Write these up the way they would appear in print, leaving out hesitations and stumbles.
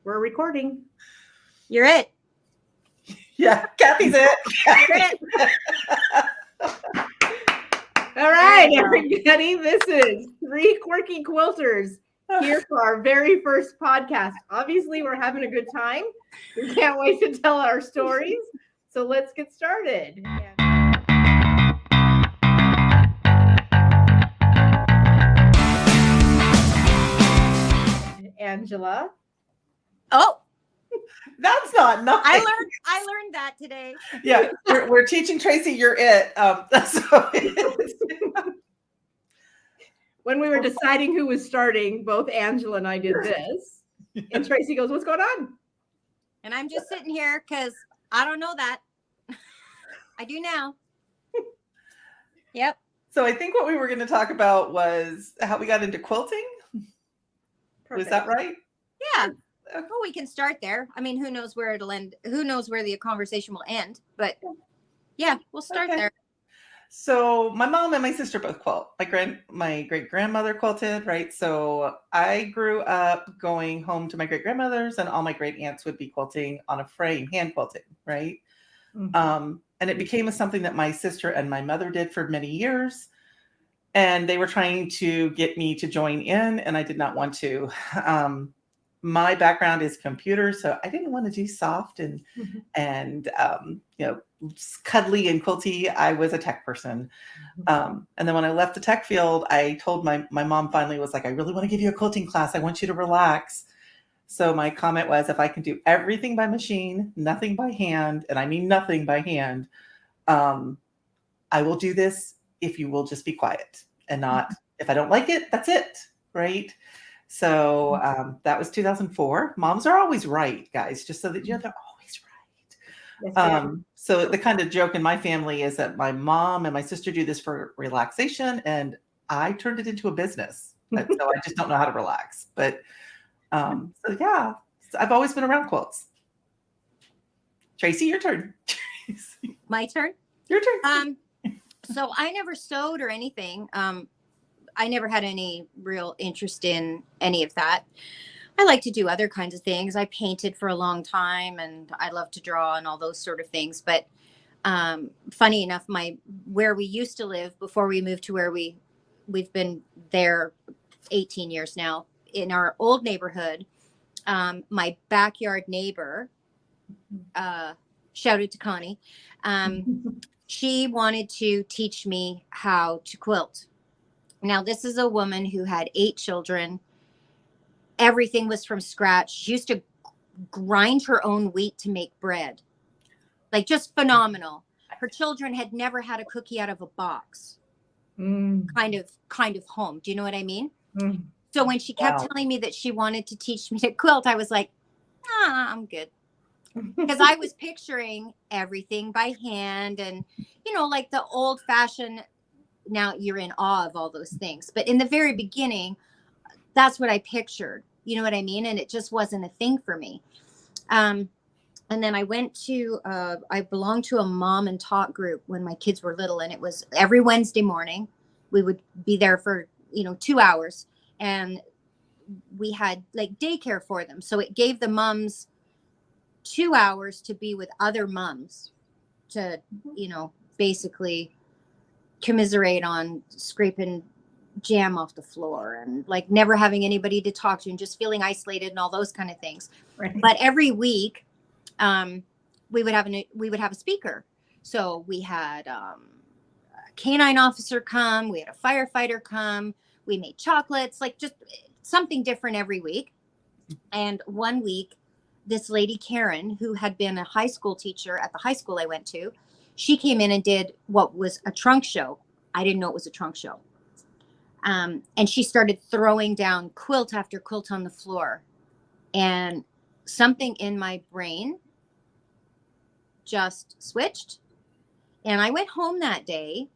We're recording. You're it. Yeah, Cathy's it. You're it. All right, everybody. This is Three Quirky Quilters here for our very first podcast. Obviously, we're having a good time. We can't wait to tell our stories. So let's get started. Angela. Oh, That's not nice. I learned that today. Yeah, we're teaching Tracey you're it. So When we were deciding who was starting, both Angela and I did this. And Tracey goes, "What's going on?" And I'm just sitting here because I don't know that. I do now. Yep. So I think what we were going to talk about was how we got into quilting. Perfect. Was that right? Yeah. Well, we can start there. I mean, who knows where it'll end? Who knows where the conversation will end? But yeah, we'll start there. So my mom and my sister both quilt. My great grandmother quilted, right? So I grew up going home to my great grandmother's, and all my great aunts would be quilting on a frame, hand quilting, right? Mm-hmm. And it became something that my sister and my mother did for many years. And they were trying to get me to join in, and I did not want to. My background is computer, so I didn't want to do soft and cuddly and quilty. I was a tech person. And then when I left the tech field, I told my mom finally was like, "I really want to give you a quilting class. I want you to relax." So my comment was, if I can do everything by machine, nothing by hand, and I mean nothing by hand, I will do this if you will just be quiet and not, if I don't like it, that's it, right? So that was 2004. Moms are always right, guys, just so that you know they're always right. So the kind of joke in my family is that my mom and my sister do this for relaxation, and I turned it into a business. So I just don't know how to relax. But so yeah, I've always been around quilts. Tracey, your turn. My turn? Your turn. So I never sewed or anything. I never had any real interest in any of that. I like to do other kinds of things. I painted for a long time, and I love to draw and all those sort of things. But funny enough, where we used to live before we moved to where we've been there 18 years now, in our old neighborhood, my backyard neighbor, shout out to Connie, she wanted to teach me how to quilt. Now, this is a woman who had 8 children. Everything was from scratch. She used to grind her own wheat to make bread. Like, just phenomenal. Her children had never had a cookie out of a box. Kind of home. Do you know what I mean? So when she kept telling me that she wanted to teach me to quilt, I was like, I'm good. Because I was picturing everything by hand and, like the old fashioned. Now you're in awe of all those things. But in the very beginning, that's what I pictured. You know what I mean? And it just wasn't a thing for me. And then I I belonged to a mom and tot group when my kids were little. And it was every Wednesday morning. We would be there for, 2 hours. And we had like daycare for them. So it gave the moms 2 hours to be with other moms to, basically commiserate on scraping jam off the floor and like never having anybody to talk to and just feeling isolated and all those kind of things. Right. But every week we would have a speaker. So we had a canine officer come, we had a firefighter come, we made chocolates, like just something different every week. And one week, this lady Karen, who had been a high school teacher at the high school I went to, she came in and did what was a trunk show. I didn't know it was a trunk show. And she started throwing down quilt after quilt on the floor. And something in my brain just switched. And I went home that day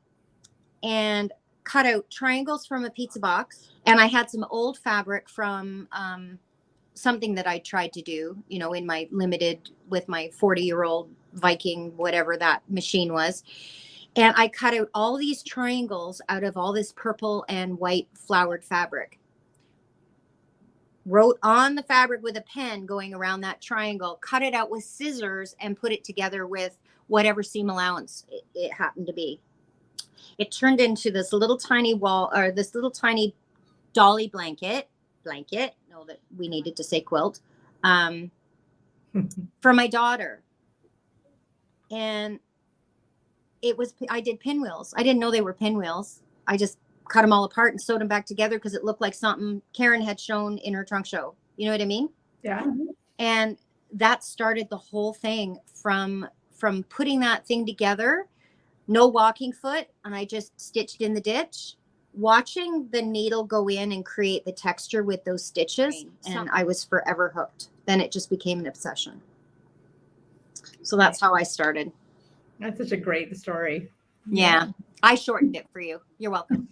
and cut out triangles from a pizza box. And I had some old fabric from something that I tried to do, in my limited with my 40-year-old Viking, whatever that machine was. And I cut out all these triangles out of all this purple and white flowered fabric. wrote on the fabric with a pen going around that triangle, cut it out with scissors, and put it together with whatever seam allowance it happened to be. It turned into this little tiny this little tiny dolly blanket, no, that we needed to say quilt, for my daughter. And I did pinwheels. I didn't know they were pinwheels. I just cut them all apart and sewed them back together because it looked like something Karen had shown in her trunk show. You know what I mean? Yeah. And that started the whole thing from putting that thing together, no walking foot. And I just stitched in the ditch, watching the needle go in and create the texture with those stitches. And I was forever hooked. Then it just became an obsession. So that's how I started. That's such a great story. Yeah. I shortened it for you. You're welcome.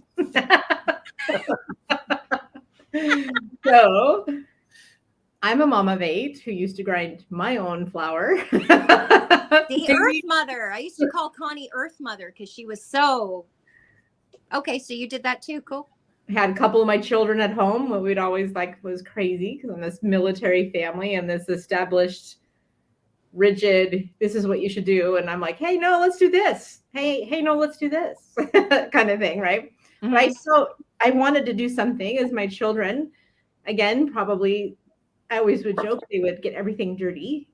So I'm a mom of 8 who used to grind my own flour. The Earth Mother. I used to call Connie Earth Mother because she was so... Okay, so you did that too. Cool. I had a couple of my children at home. What we'd always was crazy because I'm this military family and this established, rigid, this is what you should do. And I'm like, hey, no, let's do this. Hey, no, let's do this kind of thing, right? Mm-hmm. Right. So I wanted to do something as my children, again, probably I always would joke they would get everything dirty.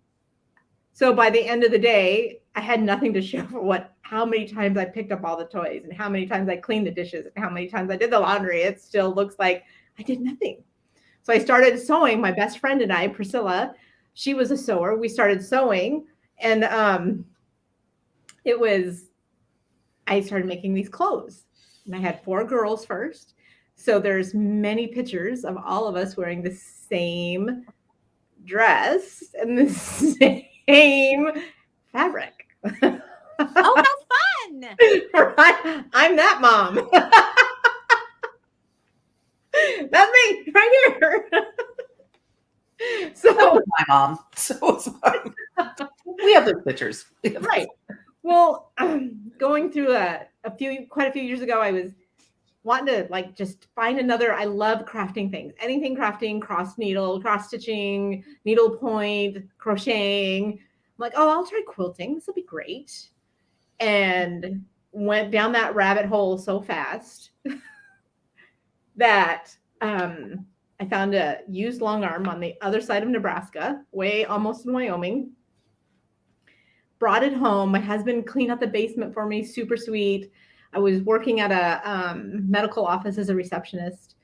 So by the end of the day, I had nothing to show for how many times I picked up all the toys and how many times I cleaned the dishes and how many times I did the laundry. It still looks like I did nothing. So I started sewing. My best friend and I, Priscilla, she was a sewer. We started sewing, and I started making these clothes. And I had 4 girls first. So there's many pictures of all of us wearing the same dress and the same fabric. Oh, how fun! Right? I'm that mom. That's me right here. So that was my mom. So was mine. We have those pictures. Right. Well, going through quite a few years ago, I was wanting to just find another. I love crafting things, anything crafting, cross needle, cross stitching, needlepoint, crocheting. I'm like, oh, I'll try quilting. This will be great. And went down that rabbit hole so fast that I found a used long arm on the other side of Nebraska, almost in Wyoming. Brought it home. My husband cleaned out the basement for me. Super sweet. I was working at a medical office as a receptionist,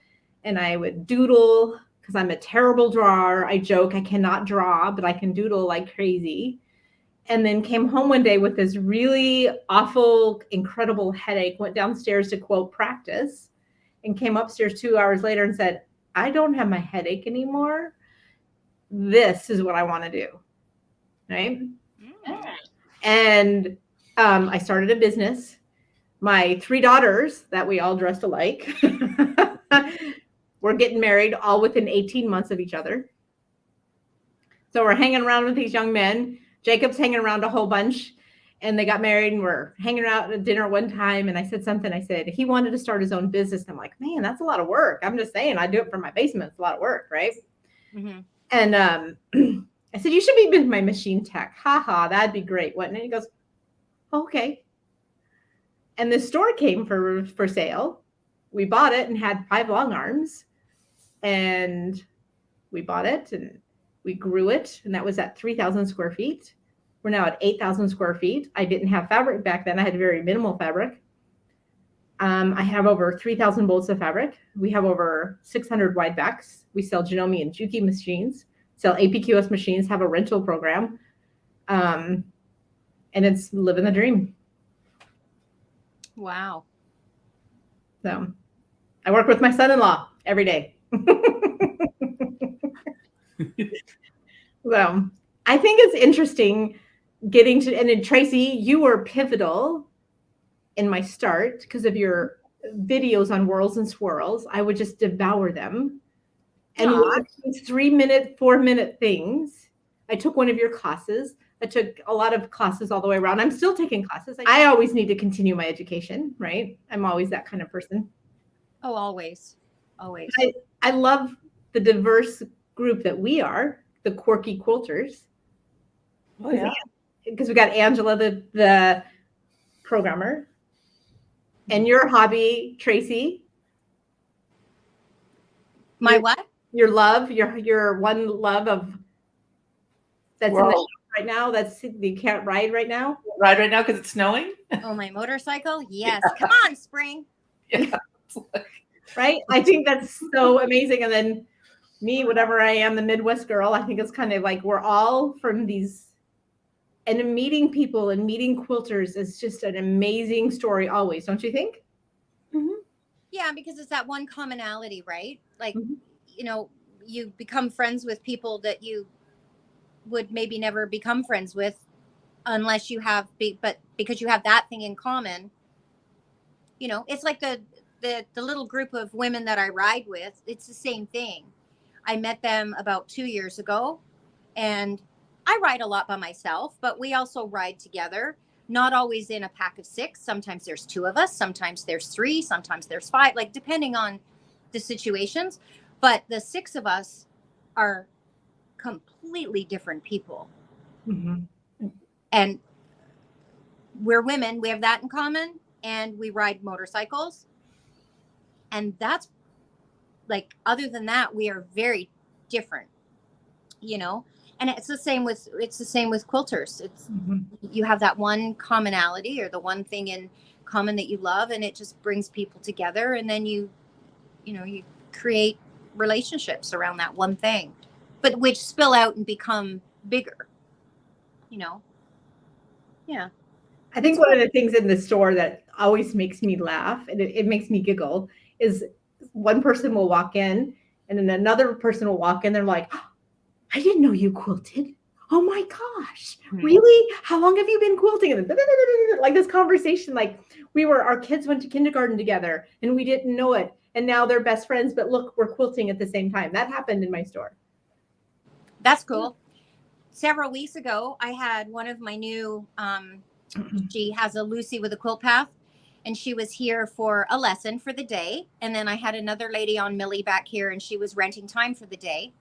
and I would doodle because I'm a terrible drawer. I joke I cannot draw, but I can doodle like crazy. And then came home one day with this really awful, incredible headache, went downstairs to quilt practice, and came upstairs 2 hours later and said, I don't have my headache anymore. This is what I want to do. Right? And I started a business. My 3 daughters that we all dressed alike were getting married all within 18 months of each other. So we're hanging around with these young men. Jacob's hanging around a whole bunch, and they got married, and we're hanging out at dinner one time. And I said something. I said, he wanted to start his own business. I'm like, man, that's a lot of work. I'm just saying, I do it from my basement. It's a lot of work. Right. Mm-hmm. And I said, you should be my machine tech. Ha ha. That'd be great. What? And he goes, okay. And the store came for sale. We bought it and had 5 long arms, and we bought it and we grew it. And that was at 3,000 square feet. We're now at 8,000 square feet. I didn't have fabric back then. I had very minimal fabric. I have over 3,000 bolts of fabric. We have over 600 wide backs. We sell Janome and Juki machines, sell APQS machines, have a rental program. And it's living the dream. Wow. So I work with my son-in-law every day. So I think it's interesting getting to, and then Tracey, you were pivotal in my start because of your videos on whirls and swirls. I would just devour them. And these 3-minute, 4-minute things. I took one of your classes. I took a lot of classes all the way around. I'm still taking classes. I always need to continue my education, right? I'm always that kind of person. Oh, always. Always. I love the diverse group that we are, the quirky quilters. Oh, yeah. Because we got Angela, the programmer, and your hobby, Tracey. My what? Your love, your one love of that's in the shop right now. That's you can't ride right now. Ride right now because it's snowing. Oh, my motorcycle. Yes. Come on, spring. Yeah. Right. I think that's so amazing. And then me, whatever I am, the Midwest girl. I think it's kind of like we're all from these, and meeting people and meeting quilters is just an amazing story. Always, don't you think? Mm-hmm. Yeah, because it's that one commonality, right? Like, you know, you become friends with people that you would maybe never become friends with unless you have, but because you have that thing in common, you know, it's like the little group of women that I ride with. It's the same thing. I met them about 2 years ago, and I ride a lot by myself, but we also ride together. Not always in a pack of 6. Sometimes there's 2 of us. Sometimes there's 3. Sometimes there's 5, like depending on the situations. But the 6 of us are completely different people. Mm-hmm. And we're women. We have that in common. And we ride motorcycles. And that's like, other than that, we are very different, you know? And it's the same with quilters. It's you have that one commonality or the one thing in common that you love, and it just brings people together, and then you create relationships around that one thing, but which spill out and become bigger, you know. Yeah. I think one of the things in the store that always makes me laugh and it makes me giggle is one person will walk in and then another person will walk in. They're like, oh, I didn't know you quilted. Oh my gosh, really? How long have you been quilting? And like this conversation, like our kids went to kindergarten together and we didn't know it. And now they're best friends, but look, we're quilting at the same time. That happened in my store. That's cool. Several weeks ago, I had one of my new, she has a Lucy with a quilt path, and she was here for a lesson for the day. And then I had another lady on Millie back here, and she was renting time for the day.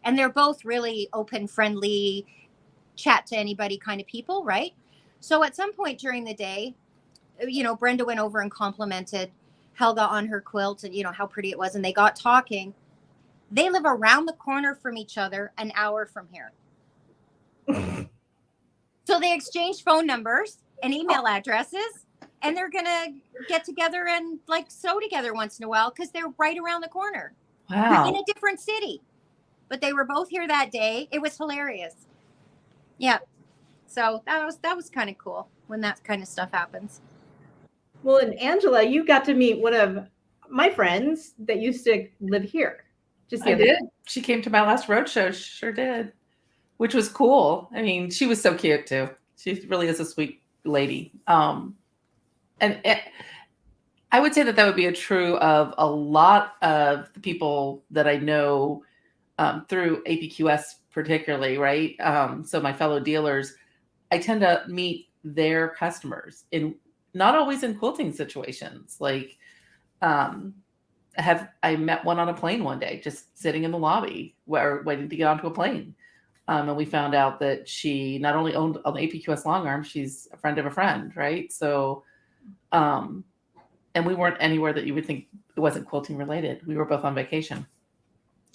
And they're both really open, friendly, chat to anybody kind of people, right? So at some point during the day, you know, Brenda went over and complimented Helga on her quilt and, you know, how pretty it was. And they got talking. They live around the corner from each other, an hour from here. So they exchanged phone numbers and email addresses, and they're going to get together and like sew together once in a while because they're right around the corner. Wow. In a different city. But they were both here that day. It was hilarious. Yeah. So that was kind of cool when that kind of stuff happens. Well, and Angela, you got to meet one of my friends that used to live here. I did. She came to my last roadshow. She sure did, which was cool. I mean, she was so cute too. She really is a sweet lady. I would say that would be a true of a lot of the people that I know through APQS particularly, right? So my fellow dealers, I tend to meet their customers in not always in quilting situations. Like I met one on a plane one day, just sitting in the lobby waiting to get onto a plane. And we found out that she not only owned an APQS long arm, she's a friend of a friend, right? So, and we weren't anywhere that you would think it wasn't quilting related. We were both on vacation.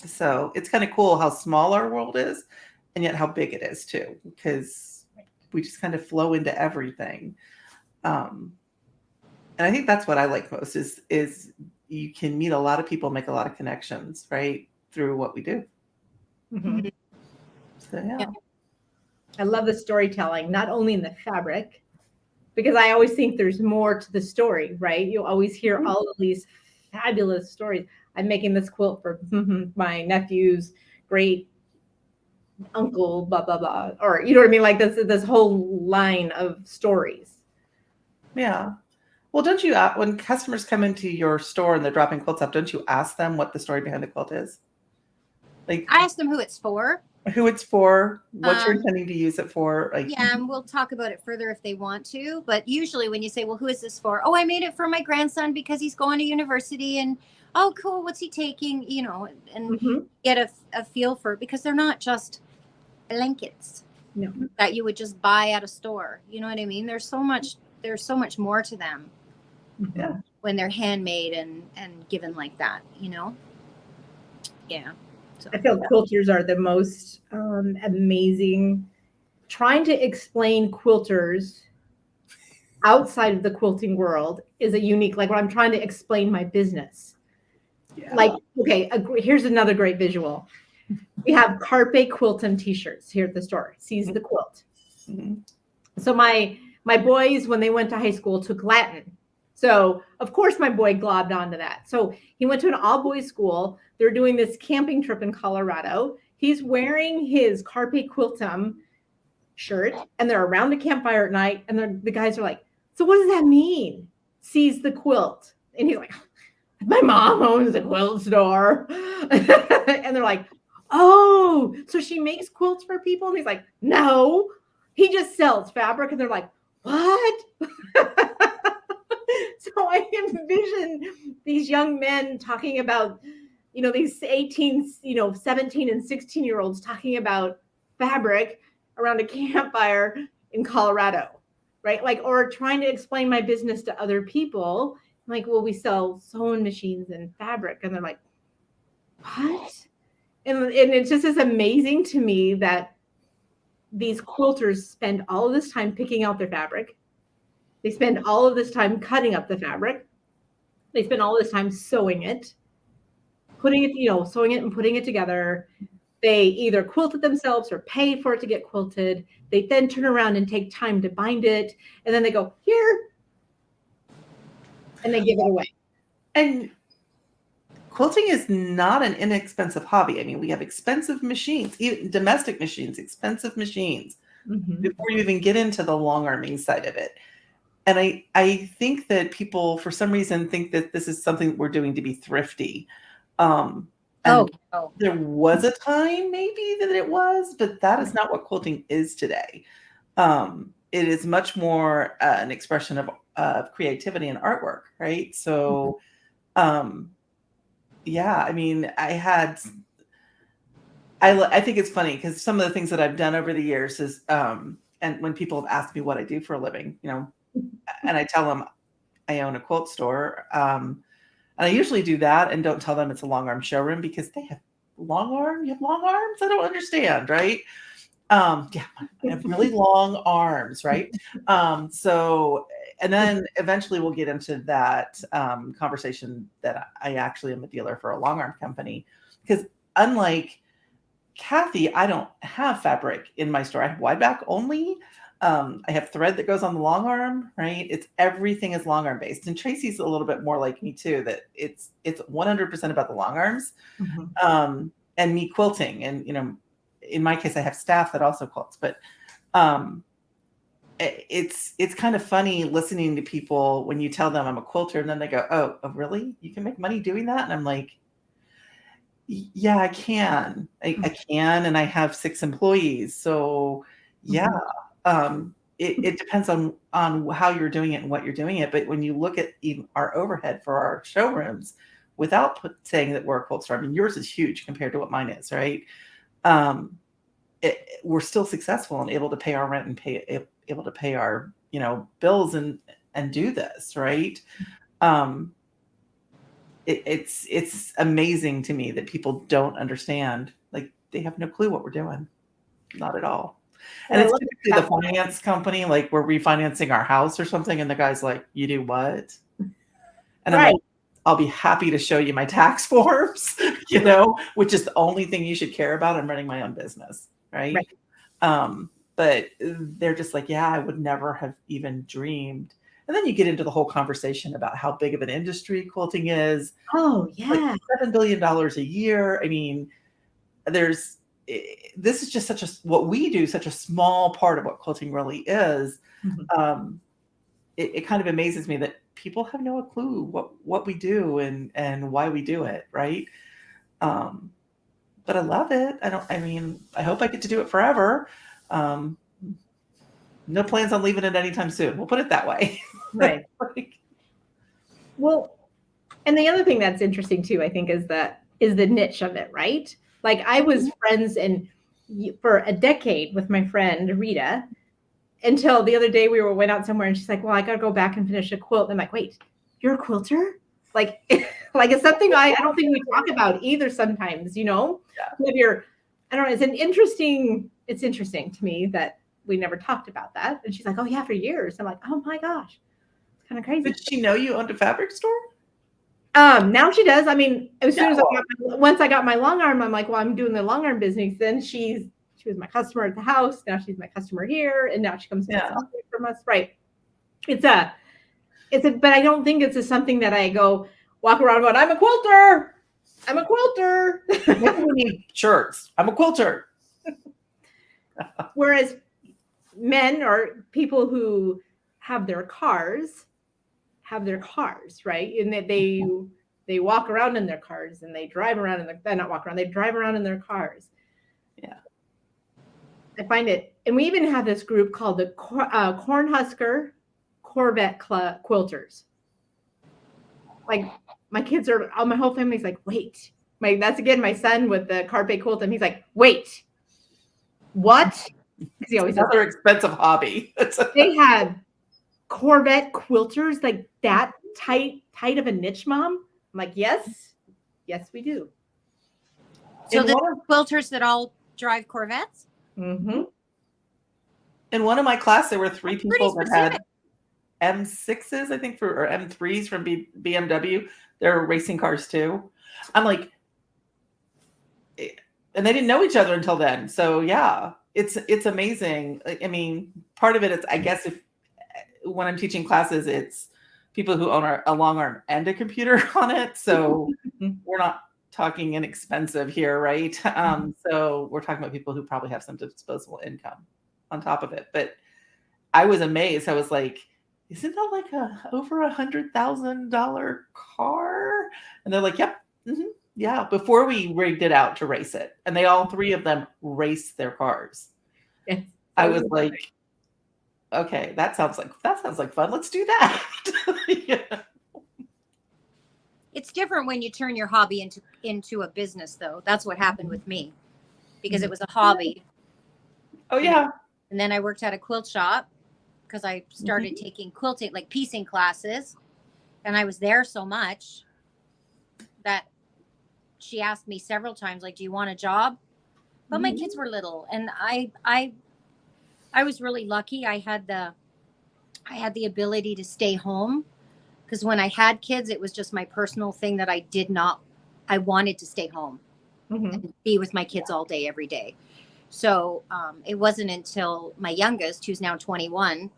So it's kind of cool how small our world is and yet how big it is too, because we just kind of flow into everything. And I think that's what I like most is you can meet a lot of people, make a lot of connections, right? Through what we do. Mm-hmm. So, yeah. I love the storytelling, not only in the fabric, because I always think there's more to the story, right? You always hear all of these fabulous stories. I'm making this quilt for my nephew's great uncle, blah, blah, blah. Or, you know what I mean? Like this whole line of stories. Yeah. Well, don't you, when customers come into your store and they're dropping quilts up, don't you ask them what the story behind the quilt is? Like, I asked them who it's for. Who it's for, what you're intending to use it for. Like, yeah, and we'll talk about it further if they want to. But usually when you say, well, who is this for? Oh, I made it for my grandson because he's going to university and oh, cool. What's he taking? And Mhm. get a feel for it, because they're not just blankets No. that you would just buy at a store. You know what I mean? There's so much more to them Yeah. when they're handmade and given like that, Yeah. So I feel quilters are the most amazing. Trying to explain quilters outside of the quilting world is a unique, like when I'm trying to explain my business. Yeah. Like, okay, here's another great visual. We have Carpe Quiltum t-shirts here at the store. Seize the quilt. Mm-hmm. So my boys, when they went to high school, took Latin. So of course my boy globbed onto that. So he went to an all-boys school. They're doing this camping trip in Colorado. He's wearing his Carpe Quiltum shirt, and they're around the campfire at night, and the guys are like, so what does that mean? Seize the quilt. And he's like, my mom owns a quilt store. And they're like, oh, so she makes quilts for people? And he's like, no, he just sells fabric. And they're like, what? So I envision these young men talking about, these 18, 17 and 16-year-olds talking about fabric around a campfire in Colorado, right? Like, or trying to explain my business to other people. I'm like, well, we sell sewing machines and fabric. And they're like, what? And it just is amazing to me that these quilters spend all of this time picking out their fabric. They spend all of this time cutting up the fabric. They spend all this time sewing it, sewing it and putting it together. They either quilt it themselves or pay for it to get quilted. They then turn around and take time to bind it. And then they go, here. And they give it away. And quilting is not an inexpensive hobby. I mean, we have expensive machines, even domestic machines, expensive machines, before you even get into the long arming side of it. And I think that people, for some reason, think that this is something we're doing to be thrifty. There was a time maybe that it was, but that is not what quilting is today. It is much more an expression of creativity and artwork, right? So, yeah, I mean, I think it's funny because some of the things that I've done over the years is, and when people have asked me what I do for a living, and I tell them I own a quilt store. And I usually do that and don't tell them it's a long arm showroom because they have long arm. You have long arms? I don't understand, right? Yeah, I have really long arms, right? So, and then eventually we'll get into that conversation that I actually am a dealer for a long arm company. Because unlike Cathy, I don't have fabric in my store. I have wide back only. I have thread that goes on the long arm, right? Everything is long arm based. And Tracey's a little bit more like me too, that it's 100% about the long arms, and me quilting. And, in my case, I have staff that also quilts, but it's kind of funny listening to people when you tell them I'm a quilter and then they go, oh, really? You can make money doing that? And I'm like, yeah, I can. I can. And I have 6 employees. So yeah. It depends on how you're doing it and what you're doing it. But when you look at even our overhead for our showrooms, without saying that we're a quilt store, I mean, yours is huge compared to what mine is, right? We're still successful and able to pay our rent and able to pay our, bills and do this, right? It's amazing to me that people don't understand. Like, they have no clue what we're doing. Not at all. And it's typically the finance company, like we're refinancing our house or something, and the guy's like, you do what? And I'm like, I'll be happy to show you my tax forms, which is the only thing you should care about. I'm running my own business, right? But they're just like, yeah, I would never have even dreamed. And then you get into the whole conversation about how big of an industry quilting is. Oh, yeah. Like $7 billion a year. I mean, this is just what we do, such a small part of what quilting really is. It kind of amazes me that people have no clue what we do and why we do it, right? But I love it. I hope I get to do it forever. No plans on leaving it anytime soon. We'll put it that way. Right. Well, And the other thing that's interesting too, I think, is the niche of it, right? Like I was friends for a decade with my friend Rita until the other day went out somewhere and she's like, well, I got to go back and finish a quilt. And I'm like, wait, you're a quilter? Like, like it's something I don't think we talk about either sometimes, you know? Yeah. I don't know, it's interesting to me that we never talked about that. And she's like, oh yeah, for years. I'm like, oh my gosh, it's kind of crazy. Did she know you owned a fabric store? Now she does. I mean, as soon as once I got my long arm, I'm like, well, I'm doing the long arm business. Then she was my customer at the house. Now she's my customer here, and now she comes from us. Right? But I don't think it's something that I walk around going, I'm a quilter. I'm a quilter. Maybe we need shirts. I'm a quilter. Whereas men or people who have their cars, right? And they walk around in their cars and they drive around they drive around in their cars. Yeah. I find it, and we even have this group called the Cornhusker Corvette Quilters. Like my whole family's like, wait, that's again my son with the carpe quilt, and he's like, wait, what? Because he always another expensive hobby. They have Corvette quilters like that tight of a niche, Mom. I'm like, yes, we do. So the quilters that all drive Corvettes? Mm-hmm. In one of my class, there were 3 people that had M6s, I think, or M3s from BMW. They're racing cars too. I'm like, and they didn't know each other until then. So yeah, it's amazing. I mean, part of it is, I guess, when I'm teaching classes, it's people who own a long arm and a computer on it. So we're not talking inexpensive here, right? So we're talking about people who probably have some disposable income on top of it. But I was amazed. I was like, isn't that like over $100,000 car? And they're like, yep. Mm-hmm, yeah. Before we rigged it out to race it. And all 3 of them race their cars. Yes. I was like, okay, that sounds like fun. Let's do that. Yeah. It's different when you turn your hobby into a business, though. That's what happened with me, because it was a hobby. Oh yeah. And then I worked at a quilt shop because I started taking quilting, like piecing classes, and I was there so much that she asked me several times, like, do you want a job? But my kids were little, and I was really lucky. I had the ability to stay home, because when I had kids, it was just my personal thing that I wanted to stay home and be with my kids all day, every day. So it wasn't until my youngest, who's now 21,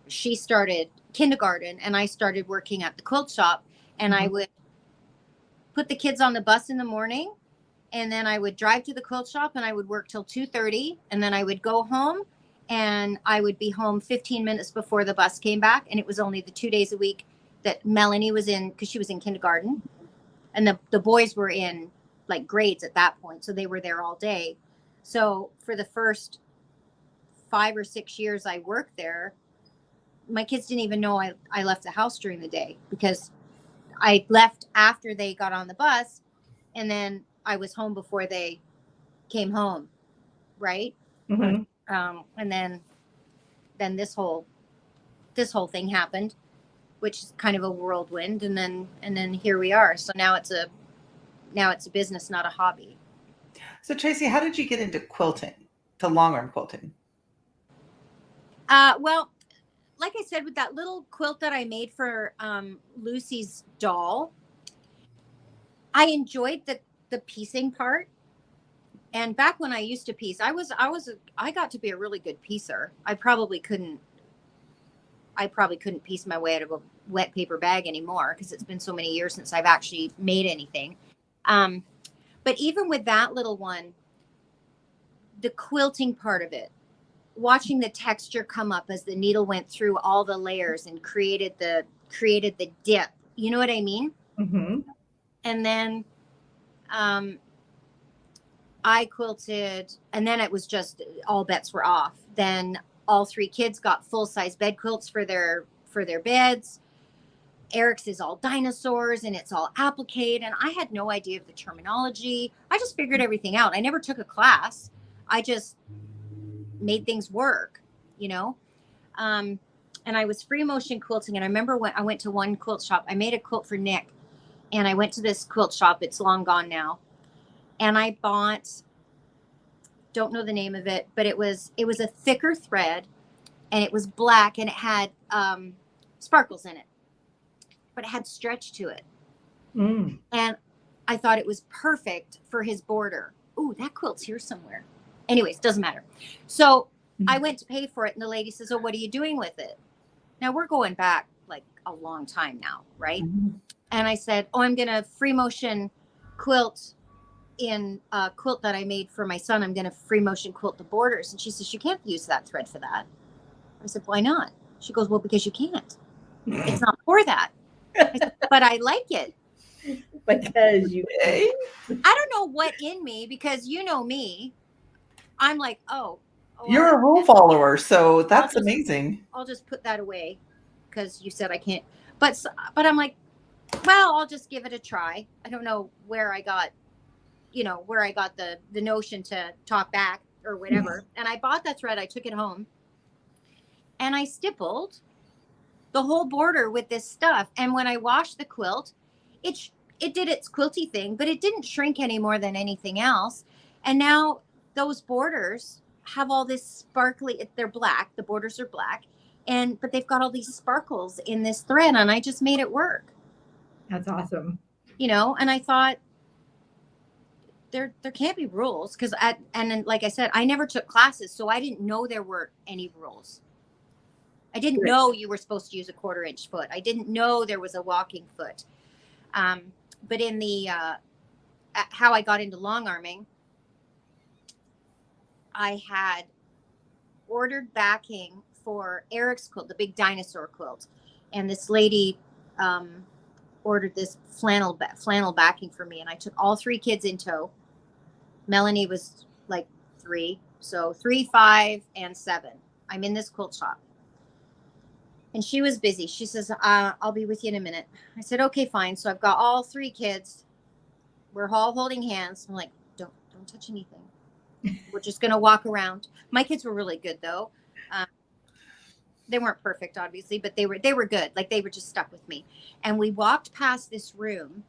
she started kindergarten, and I started working at the quilt shop, and I would put the kids on the bus in the morning, and then I would drive to the quilt shop, and I would work till 2:30, and then I would go home, and I would be home 15 minutes before the bus came back. And it was only the 2 days a week that Melanie was in, because she was in kindergarten, and the boys were in like grades at that point, so they were there all day. So for the first 5 or 6 years I worked there, my kids didn't even know I left the house during the day, because I left after they got on the bus, and then I was home before they came home, right? Mm-hmm. And then this whole thing happened, which is kind of a whirlwind, and then here we are. So now it's a business, not a hobby. So Tracey, how did you get into quilting, to long arm quilting? Well, like I said, with that little quilt that I made for Lucy's doll, I enjoyed the piecing part. And back when I used to piece, I got to be a really good piecer. I probably couldn't piece my way out of a wet paper bag anymore, because it's been so many years since I've actually made anything. But even with that little one, the quilting part of it, watching the texture come up as the needle went through all the layers and created the dip, you know what I mean? Mm-hmm. And then I quilted, and then it was just all bets were off. Then all 3 kids got full-size bed quilts for their beds. Eric's is all dinosaurs and it's all applique. And I had no idea of the terminology. I just figured everything out. I never took a class. I just made things work, you know? And I was free motion quilting. And I remember when I went to one quilt shop, I made a quilt for Nick, and I went to this quilt shop. It's long gone now. And I bought, don't know the name of it, but it was a thicker thread, and it was black, and it had sparkles in it, but it had stretch to it. Mm. And I thought it was perfect for his border. Ooh, that quilt's here somewhere. Anyways, doesn't matter. So I went to pay for it, and the lady says, "Oh, what are you doing with it?" Now we're going back like a long time now, right? Mhm. And I said, "Oh, I'm going to free motion quilt in a quilt that I made for my son. I'm going to free motion quilt the borders." And she says, "You can't use that thread for that." I said, "Why not?" She goes, "Well, because you can't. It's not for that." I said, "But I like it." Because you Okay. I don't know what in me, because you know me, I'm like, oh You're a rule follower, so that's just- amazing. I'll just put that away because you said I can't. But I'm like, well, I'll just give it a try. I don't know where I got, where I got the notion to talk back or whatever. And I bought that thread. I took it home and I stippled the whole border with this stuff. And when I washed the quilt, it did its quilty thing, but it didn't shrink any more than anything else. And now those borders have all this sparkly, they're black, the borders are black, but they've got all these sparkles in this thread, and I just made it work. That's awesome. And I thought there can't be rules, because then, like I said, I never took classes, so I didn't know there were any rules. I didn't know you were supposed to use a 1/4-inch foot. I didn't know there was a walking foot. But in the how I got into long arming, I had ordered backing for Eric's quilt, the big dinosaur quilt, and this lady ordered this flannel backing for me, and I took all 3 kids in tow. Melanie was like 3, so 3, 5, and 7. I'm in this quilt shop. And she was busy. She says, "I'll be with you in a minute." I said, "Okay, fine." So I've got all 3 kids. We're all holding hands. I'm like, don't touch anything. We're just going to walk around. My kids were really good, though. They weren't perfect, obviously, but they were good. Like, they were just stuck with me. And we walked past this room,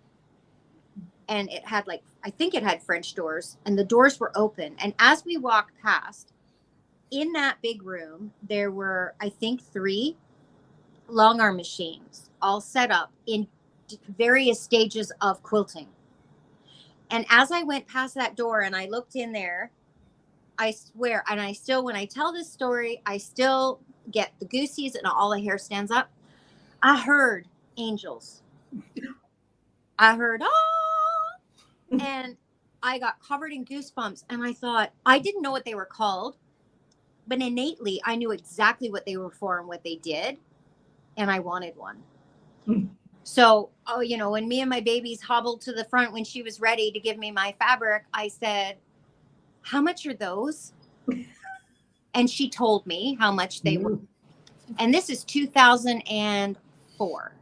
and it had I think it had French doors, and the doors were open. And as we walked past, in that big room, there were, I think, 3 long arm machines all set up in various stages of quilting. And as I went past that door and I looked in there, I swear, and I still, when I tell this story, I still get the goosies and all the hair stands up. I heard angels. I heard, "Ah!" And I got covered in goosebumps. And I thought, I didn't know what they were called, but innately I knew exactly what they were for and what they did. And I wanted one. So, when me and my babies hobbled to the front when she was ready to give me my fabric, I said, "How much are those?" And she told me how much they were. And this is 2004.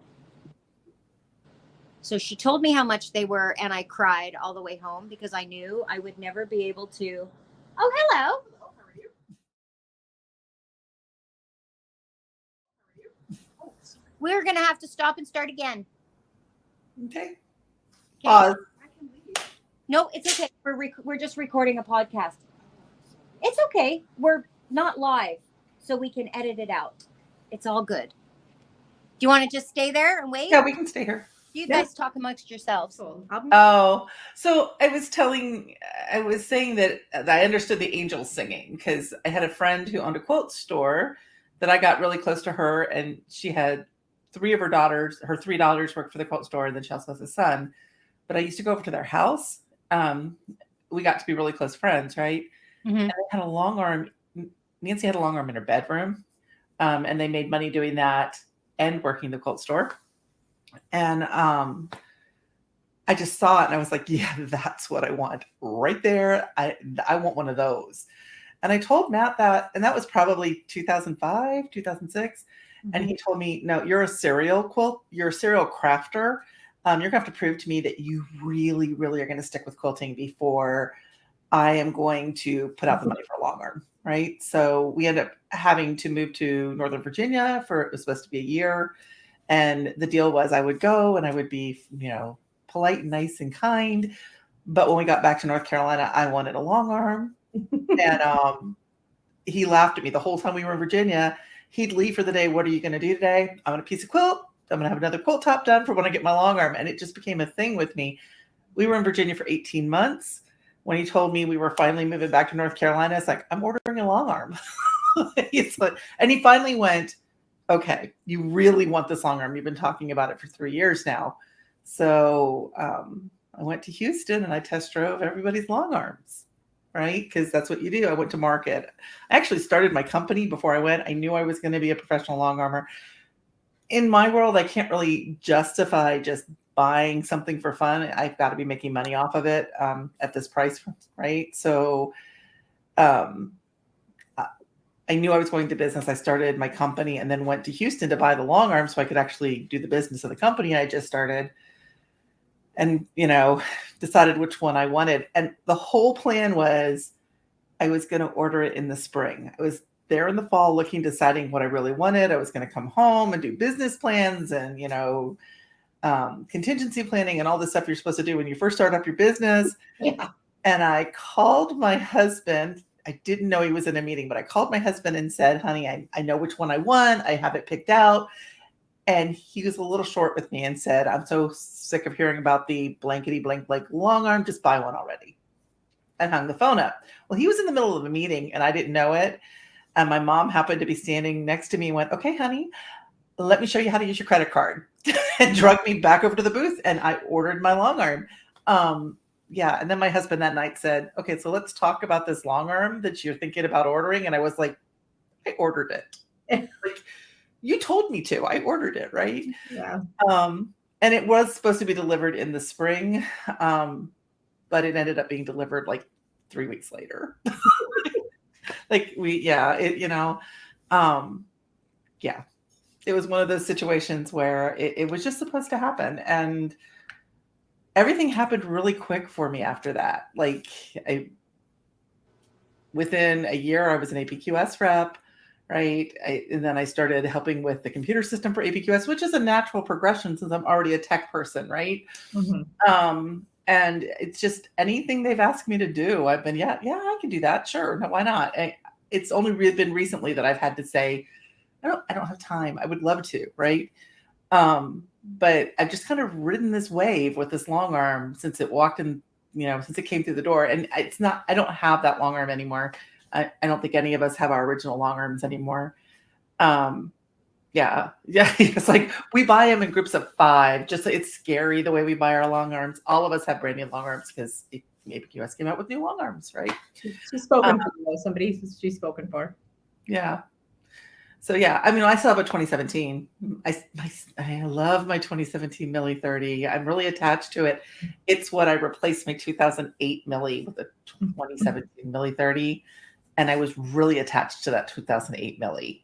So she told me how much they were, and I cried all the way home because I knew I would never be able to. Oh, hello. We're going to have to stop and start again. Okay. Pause. No, it's okay. We're just recording a podcast. It's okay. We're not live, so we can edit it out. It's all good. Do you want to just stay there and wait? Yeah, we can stay here. You guys talk amongst yourselves. Oh, so I was saying that I understood the angels singing because I had a friend who owned a quilt store that I got really close to her, and she had 3 of her daughters. Her 3 daughters worked for the quilt store, and then she also has a son. But I used to go over to their house. We got to be really close friends, right? Mm-hmm. And they had a long arm. Nancy had a long arm in her bedroom, and they made money doing that and working the quilt store. And I just saw it and I was like, yeah, that's what I want right there. I want one of those. And I told Matt that, and that was probably 2005, 2006. And he told me, no, you're a serial crafter. You're gonna have to prove to me that you really, really are going to stick with quilting before I am going to put out the money for a long arm. Right. So we ended up having to move to Northern Virginia it was supposed to be a year. And the deal was I would go and I would be, polite and nice and kind. But when we got back to North Carolina, I wanted a long arm. And he laughed at me the whole time we were in Virginia. He'd leave for the day. What are you going to do today? I'm going to piece of quilt. I'm going to have another quilt top done for when I get my long arm. And it just became a thing with me. We were in Virginia for 18 months. When he told me we were finally moving back to North Carolina, it's like, I'm ordering a long arm. And he finally went, okay, you really want this long arm. You've been talking about it for 3 years now. So I went to Houston and I test drove everybody's long arms, right? Because that's what you do. I went to market. I actually started my company before I went. I knew I was going to be a professional long armor. In my world, I can't really justify just buying something for fun. I've got to be making money off of it at this price, right? So I knew I was going to business. I started my company and then went to Houston to buy the long arm so I could actually do the business of the company I just started. And, decided which one I wanted. And the whole plan was I was going to order it in the spring. I was there in the fall deciding what I really wanted. I was going to come home and do business plans and, contingency planning and all the stuff you're supposed to do when you first start up your business. Yeah. And I called my husband. I didn't know he was in a meeting, but I called my husband and said, honey, I know which one I want. I have it picked out. And he was a little short with me and said, I'm so sick of hearing about the blankety blank long arm. Just buy one already. And hung the phone up. Well, he was in the middle of a meeting and I didn't know it. And my mom happened to be standing next to me and went, okay, honey, let me show you how to use your credit card. And drug me back over to the booth and I ordered my long arm. And then my husband that night said, okay, so let's talk about this long arm that you're thinking about ordering. And I was like, I ordered it. Like, you told me to. I ordered it, right? Yeah. And it was supposed to be delivered in the spring, but it ended up being delivered like 3 weeks later. It was one of those situations where it was just supposed to happen. And everything happened really quick for me after that. Like within a year, I was an APQS rep, right? And then I started helping with the computer system for APQS, which is a natural progression since I'm already a tech person, right? Mm-hmm. And it's just anything they've asked me to do, I've been, yeah, I can do that. Sure. No, why not? It's only been recently that I've had to say, I don't have time. I would love to, right? But I've just kind of ridden this wave with this long arm since it walked in, since it came through the door. And I don't have that long arm anymore. I don't think any of us have our original long arms anymore. It's like we buy them in groups of 5. Just it's scary the way we buy our long arms. All of us have brand new long arms because APQS came out with new long arms, right? She's spoken for somebody. She's spoken for. Yeah. So yeah, I still have a 2017. I love my 2017 Milli 30. I'm really attached to it. It's what I replaced my 2008 Milli with a 2017 Milli 30, and I was really attached to that 2008 Milli.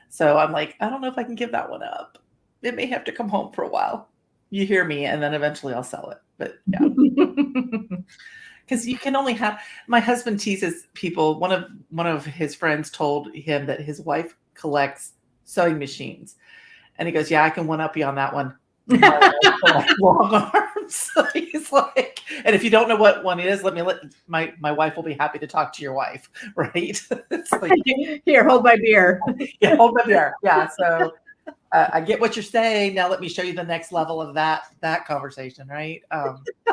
So I'm like, I don't know if I can give that one up. It may have to come home for a while. You hear me, and then eventually I'll sell it. But yeah. Because you can only have. My husband teases people. One of his friends told him that his wife collects sewing machines, and he goes, "Yeah, I can one up you on that one." Long arms. He's like, and if you don't know what one is, let my wife will be happy to talk to your wife, right? It's like, here, hold my beer. Yeah, hold my beer. Yeah. So I get what you're saying. Now let me show you the next level of that conversation, right?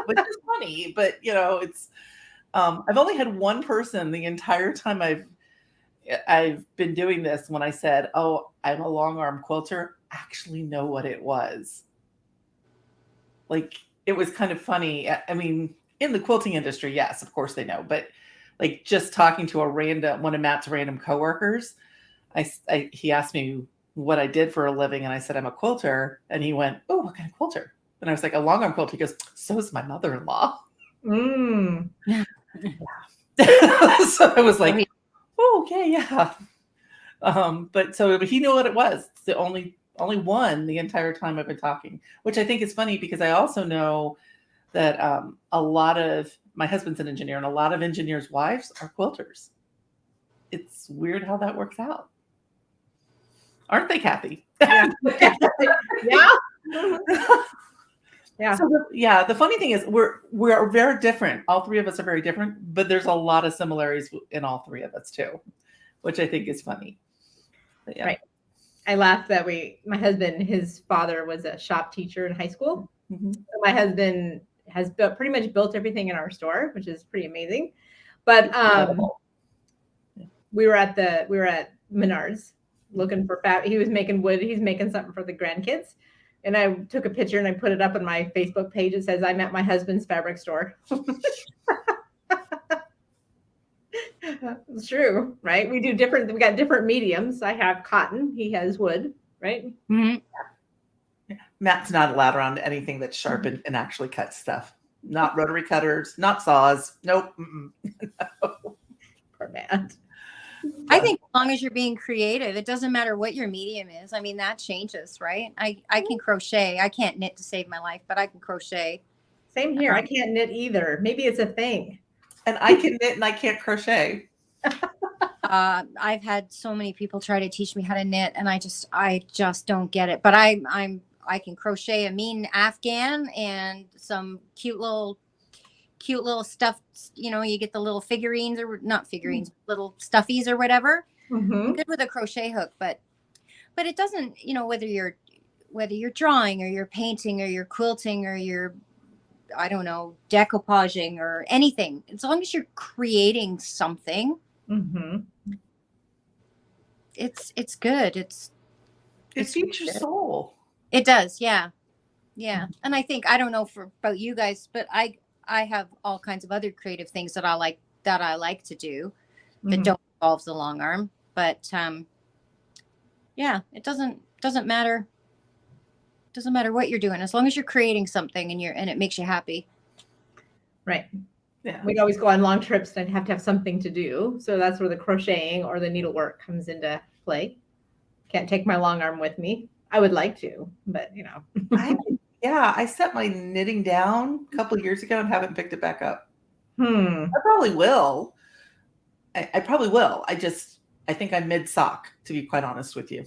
Which is funny, but it's. I've only had one person the entire time I've been doing this. When I said, "Oh, I'm a long arm quilter," actually know what it was. Like it was kind of funny. I mean, in the quilting industry, yes, of course they know, but like just talking to one of Matt's random coworkers, he asked me what I did for a living, and I said I'm a quilter, and he went, "Oh, what kind of quilter?" And I was like, "A long arm quilter." He goes, "So is my mother-in-law." Mm. So I was like, "Oh, okay, yeah." But he knew what it was. It's the only one the entire time I've been talking, which I think is funny because I also know that a lot of my husband's an engineer and a lot of engineers' wives are quilters. It's weird how that works out. Aren't they, Cathy? Yeah. Yeah. Yeah. So the funny thing is we're very different. All three of us are very different, but there's a lot of similarities in all three of us too, which I think is funny. But yeah. Right. I laugh that my husband, his father was a shop teacher in high school. Mm-hmm. So my husband has pretty much built everything in our store, which is pretty amazing. But we were at Menards looking for he was making wood. He's making something for the grandkids. And I took a picture and I put it up on my Facebook page. It says, I'm at my husband's fabric store. It's true, right? We got different mediums. I have cotton. He has wood, right? Mm-hmm. Matt's not allowed around anything that's sharp and actually cuts stuff. Not rotary cutters, not saws. Nope. No. Poor Matt. I think as long as you're being creative, it doesn't matter what your medium is. I mean, that changes, right? I can crochet. I can't knit to save my life, but I can crochet. Same here. I can't knit either. Maybe it's a thing. And I can knit and I can't crochet. I've had so many people try to teach me how to knit, and I just don't get it. But I can crochet a mean Afghan and some cute little stuff. You know, you get the little figurines, or not figurines, little stuffies or whatever. Mm-hmm. I'm good with a crochet hook, but it doesn't, you know, whether you're drawing or you're painting or you're quilting or you're, I don't know, decoupaging or anything, as long as you're creating something, mm-hmm. it's good. It feeds your soul. It does. Yeah. Yeah. And I think, I don't know about you guys, but I have all kinds of other creative things that I like to do that Mm-hmm. don't involve the long arm, but yeah, it doesn't matter. Doesn't matter what you're doing, as long as you're creating something and it makes you happy. Right. Yeah. We'd always go on long trips and have to have something to do. So that's where the crocheting or the needlework comes into play. Can't take my long arm with me. I would like to, but you know. I set my knitting down a couple of years ago and haven't picked it back up. I probably will. I probably will. I think I'm mid sock, to be quite honest with you.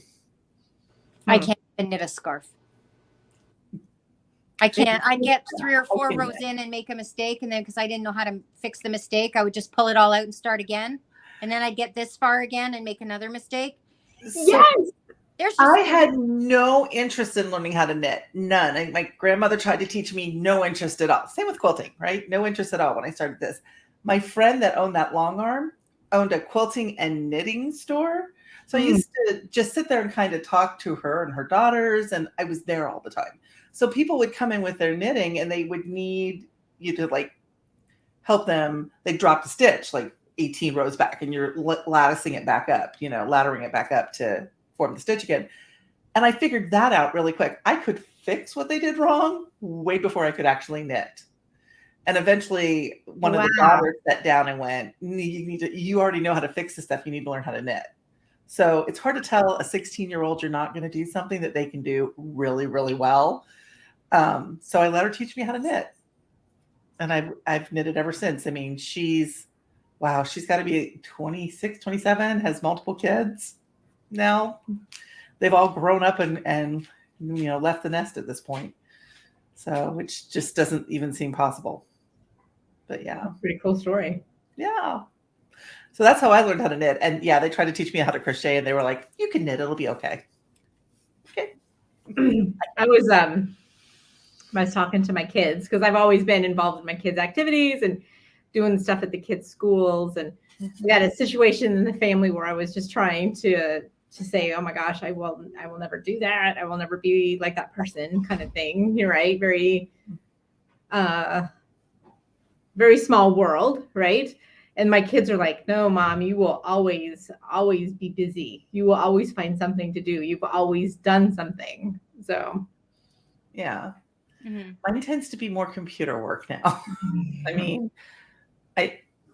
I can't even knit a scarf. I can't. I get 3 or 4 rows in and make a mistake, and then because I didn't know how to fix the mistake, I would just pull it all out and start again, and then I'd get this far again and make another mistake. Yes. I had no interest in learning how to knit. None. My grandmother tried to teach me, no interest at all. Same with quilting, right? No interest at all when I started this. My friend that owned that long arm owned a quilting and knitting store. So I used to just sit there and kind of talk to her and her daughters, and I was there all the time. So people would come in with their knitting and they would need you to like help them. They dropped a stitch like 18 rows back and you're latticing it back up, laddering it back up to form the stitch again. And I figured that out really quick. I could fix what they did wrong way before I could actually knit. And eventually one of the daughters sat down and went, you already know how to fix this stuff. You need to learn how to knit. So it's hard to tell a 16-year-old you're not going to do something that they can do really, really well. So I let her teach me how to knit. And I've knitted ever since. I mean, she's got to be 26, 27, has multiple kids now. They've all grown up and left the nest at this point. So, which just doesn't even seem possible. But yeah. Pretty cool story. Yeah. So that's how I learned how to knit. And yeah, they tried to teach me how to crochet and they were like, you can knit, it'll be okay. Okay. I was talking to my kids because I've always been involved in my kids' activities and doing stuff at the kids' schools. And we had a situation in the family where I was just trying to say, oh my gosh, I will never do that. I will never be like that person kind of thing. You're right. Very, very small world. Right. And my kids are like, no, Mom, you will always be busy. You will always find something to do. You've always done something. So, yeah. Mm-hmm. Mine tends to be more computer work now. I mean,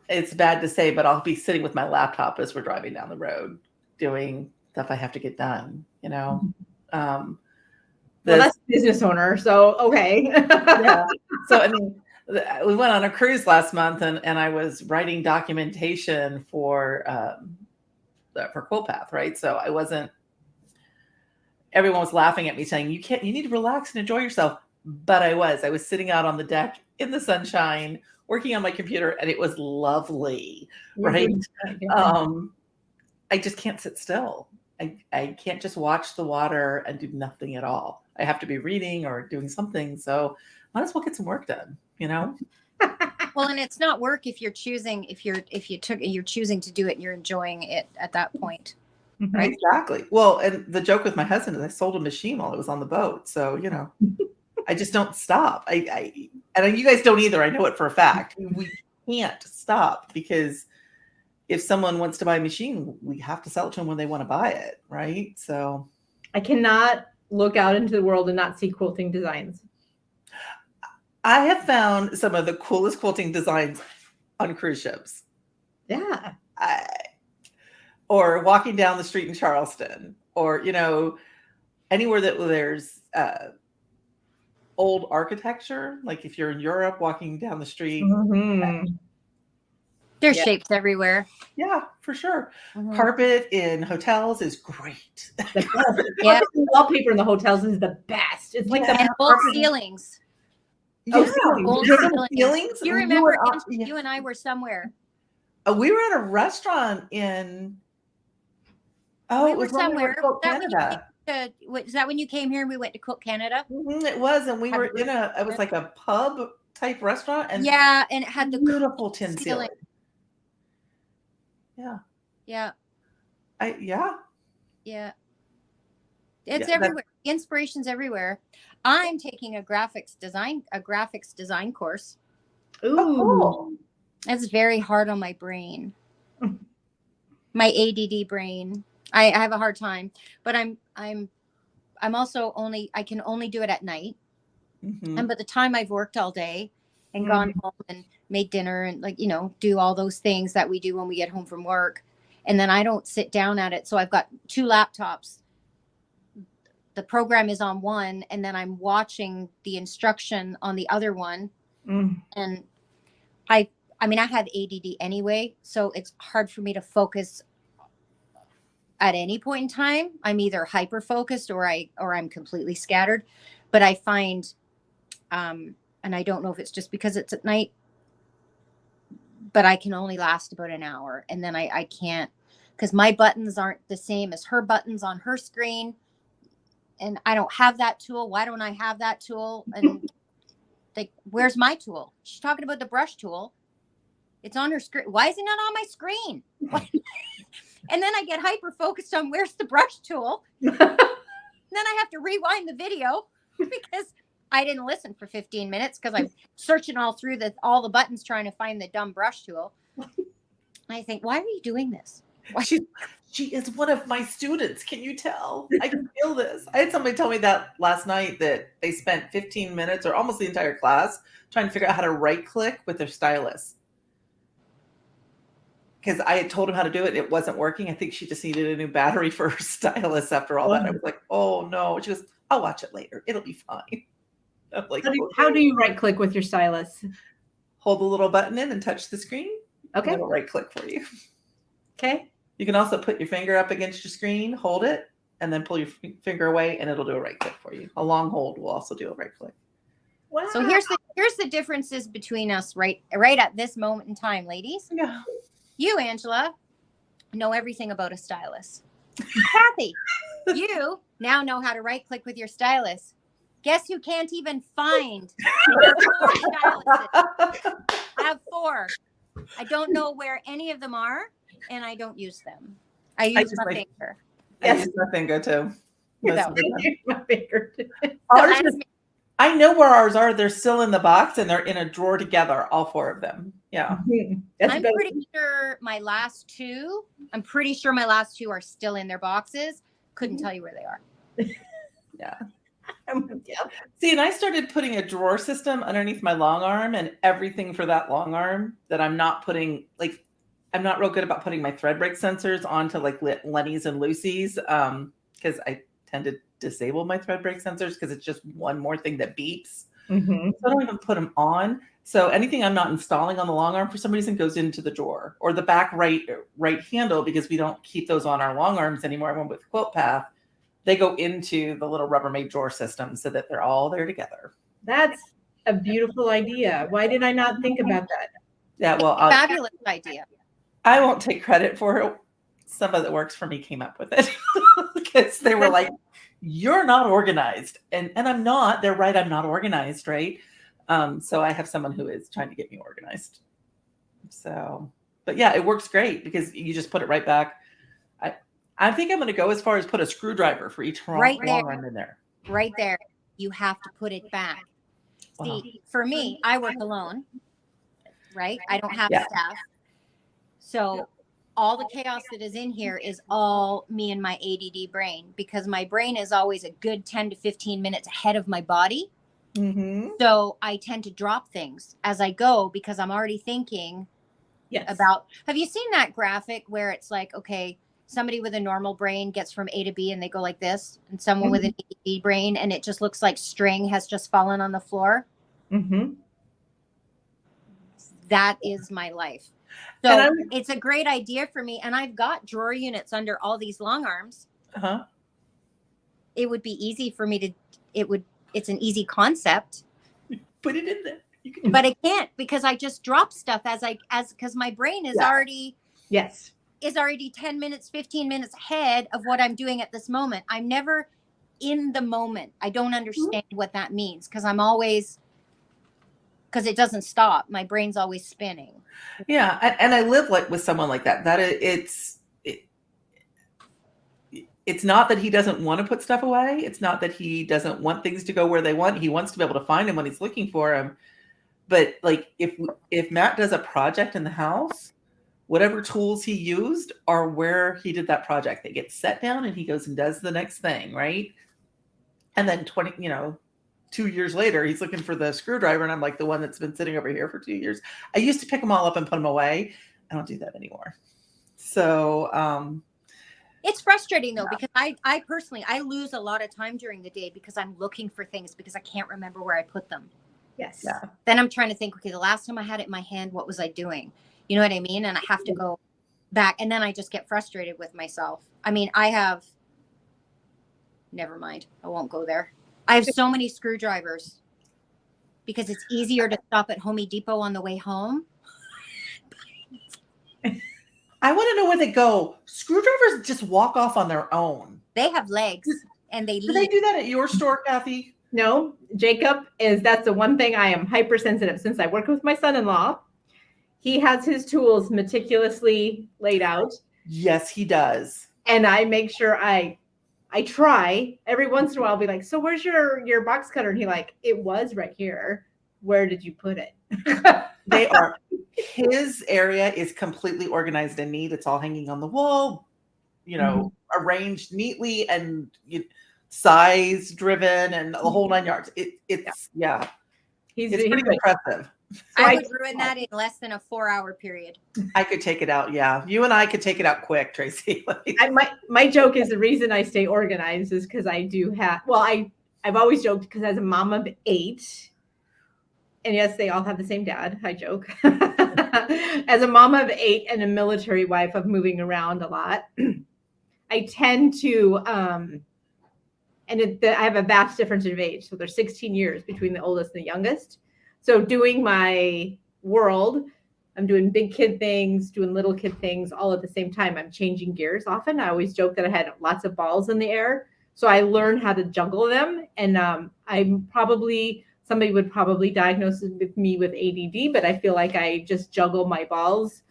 it's bad to say, but I'll be sitting with my laptop as we're driving down the road. doing stuff I have to get done, you know? Well, that's a business owner. So, okay. Yeah. So, I mean, we went on a cruise last month and I was writing documentation for Quilt Path, right? So everyone was laughing at me saying, you need to relax and enjoy yourself. But I was sitting out on the deck in the sunshine, working on my computer, and it was lovely, right? I just can't sit still. I can't just watch the water and do nothing at all. I have to be reading or doing something. So might as well get some work done, you know? Well, and it's not work if you're choosing to do it and you're enjoying it at that point. Right? Exactly. Well, and the joke with my husband is I sold a machine while I was on the boat. So, you know, I just don't stop. And you guys don't either. I know it for a fact. We can't stop because if someone wants to buy a machine, we have to sell it to them when they want to buy it, right? So I cannot look out into the world and not see quilting designs. I have found some of the coolest quilting designs on cruise ships. Yeah. Or walking down the street in Charleston, or, you know, anywhere that there's old architecture. Like if you're in Europe, walking down the street. There's shapes everywhere. Yeah, for sure. Carpet in hotels is great. Yeah. Wallpaper in the hotels is the best. It's like the old ceilings. Old ceilings. You remember you and I were somewhere. We were at a restaurant in. Oh, it was somewhere. Is that when you came here and we went to Quilt Canada? It was, and we were in it was like a pub type restaurant, and and it had the beautiful tin ceiling. Yeah. Yeah. Yeah. It's everywhere. Inspiration's everywhere. I'm taking a graphics design course. Ooh. Cool. It's very hard on my brain. My ADD brain. I have a hard time, but I'm also I can only do it at night. And by the time I've worked all day and gone home and made dinner and do all those things that we do when we get home from work, and then I don't sit down at it. So I've got 2 laptops. The program is on one, and then I'm watching the instruction on the other one. And I have ADD anyway, so it's hard for me to focus at any point in time. I'm either hyper focused or I'm completely scattered. But I find, and I don't know if it's just because it's at night, but I can only last about an hour, and then I can't, because my buttons aren't the same as her buttons on her screen, and I don't have that tool. Why don't I have that tool? And where's my tool? She's talking about the brush tool. It's on her screen. Why is it not on my screen? And then I get hyper focused on where's the brush tool. Then I have to rewind the video because I didn't listen for 15 minutes because I'm searching all through all the buttons trying to find the dumb brush tool. And I think, why are you doing this? She is one of my students. Can you tell? I can feel this. I had somebody tell me that last night, that they spent 15 minutes or almost the entire class trying to figure out how to right click with their stylus. Because I had told him how to do it. It wasn't working. I think she just needed a new battery for her stylus after all that. I was like, oh no. She goes, I'll watch it later. It'll be fine. I'm like, how do you right click with your stylus? Hold the little button in and touch the screen. Okay. It'll right click for you. Okay. You can also put your finger up against your screen, hold it, and then pull your finger away, and it'll do a right click for you. A long hold will also do a right click. Wow. So here's the differences between us right at this moment in time, ladies. Yeah. You, Angela, know everything about a stylus. Cathy, you now know how to right click with your stylus. Guess who can't even find 4 styluses? I have 4. I don't know where any of them are, and I don't use them. I use my finger. I use my finger too. My finger too. I know where ours are. They're still in the box, and they're in a drawer together, all 4 of them. Yeah. I'm pretty sure my last 2 are still in their boxes. Couldn't tell you where they are. Yeah. See, and I started putting a drawer system underneath my long arm, and everything for that long arm that I'm not putting, like I'm not real good about putting my thread break sensors onto like Lenny's and Lucy's because I tend to disable my thread break sensors because it's just one more thing that beeps. Mm-hmm. So I don't even put them on. So anything I'm not installing on the long arm for some reason goes into the drawer or the back right handle, because we don't keep those on our long arms anymore. I went with Quilt Path. They go into the little Rubbermaid drawer system so that they're all there together. That's a beautiful idea. Why did I not think about that? Yeah, well, Fabulous idea. I won't take credit for it. Somebody that works for me came up with it because they were like, "You're not organized," and I'm not. They're right. I'm not organized, right? So I have someone who is trying to get me organized. So, but yeah, it works great because you just put it right back. I think I'm going to go as far as put a screwdriver for each Right long arm in there. Right there. You have to put it back. Wow. See, for me, I work alone, right? I don't have staff. So all the chaos that is in here is all me and my ADD brain, because my brain is always a good 10 to 15 minutes ahead of my body. Mm-hmm. So I tend to drop things as I go because I'm already thinking about, have you seen that graphic where it's like, okay, somebody with a normal brain gets from A to B and they go like this, and someone with an ADD brain and it just looks like string has just fallen on the floor? Mm-hmm. That is my life. So it's a great idea for me. And I've got drawer units under all these long arms. Uh-huh. It would be easy for me to, it's an easy concept. Put it in there. But I can't, because I just drop stuff because my brain is already 10 minutes, 15 minutes ahead of what I'm doing at this moment. I'm never in the moment. I don't understand what that means because it doesn't stop. My brain's always spinning. Yeah. And I live like with someone like that. It's not that he doesn't want to put stuff away. It's not that he doesn't want things to go where they want. He wants to be able to find them when he's looking for them. But like if Matt does a project in the house, whatever tools he used are where he did that project. They get set down and he goes and does the next thing, right? And then 2 years later, he's looking for the screwdriver, and I'm like, the one that's been sitting over here for 2 years. I used to pick them all up and put them away. I don't do that anymore. So it's frustrating though, because I personally lose a lot of time during the day because I'm looking for things because I can't remember where I put them. Yes. Yeah. Then I'm trying to think, okay, the last time I had it in my hand, what was I doing? You know what I mean? And I have to go back, and then I just get frustrated with myself. I mean, never mind. I won't go there. I have so many screwdrivers because it's easier to stop at Home Depot on the way home. I want to know where they go. Screwdrivers just walk off on their own. They have legs and they leave. Do they do that at your store, Cathy? No, Jacob that's the one thing I am hypersensitive. Since I work with my son-in-law, he has his tools meticulously laid out. Yes, he does. And I make sure I try every once in a while. I'll be like, so where's your box cutter? And he like, it was right here. Where did you put it? His area is completely organized and neat. It's all hanging on the wall, arranged neatly and size driven and the whole 9 yards. It's pretty impressive. I would ruin that in less than a 4-hour period. I could take it out. Yeah. You and I could take it out quick, Tracey. My joke is the reason I stay organized is because I do have, I've always joked because as a mom of 8, and yes, they all have the same dad. I joke. As a mom of 8 and a military wife of moving around a lot, I tend to, I have a vast difference of age. So there's 16 years between the oldest and the youngest. So doing my world, I'm doing big kid things, doing little kid things all at the same time. I'm changing gears often. I always joke that I had lots of balls in the air. So I learned how to juggle them. And somebody would probably diagnose me with ADD, but I feel like I just juggle my balls.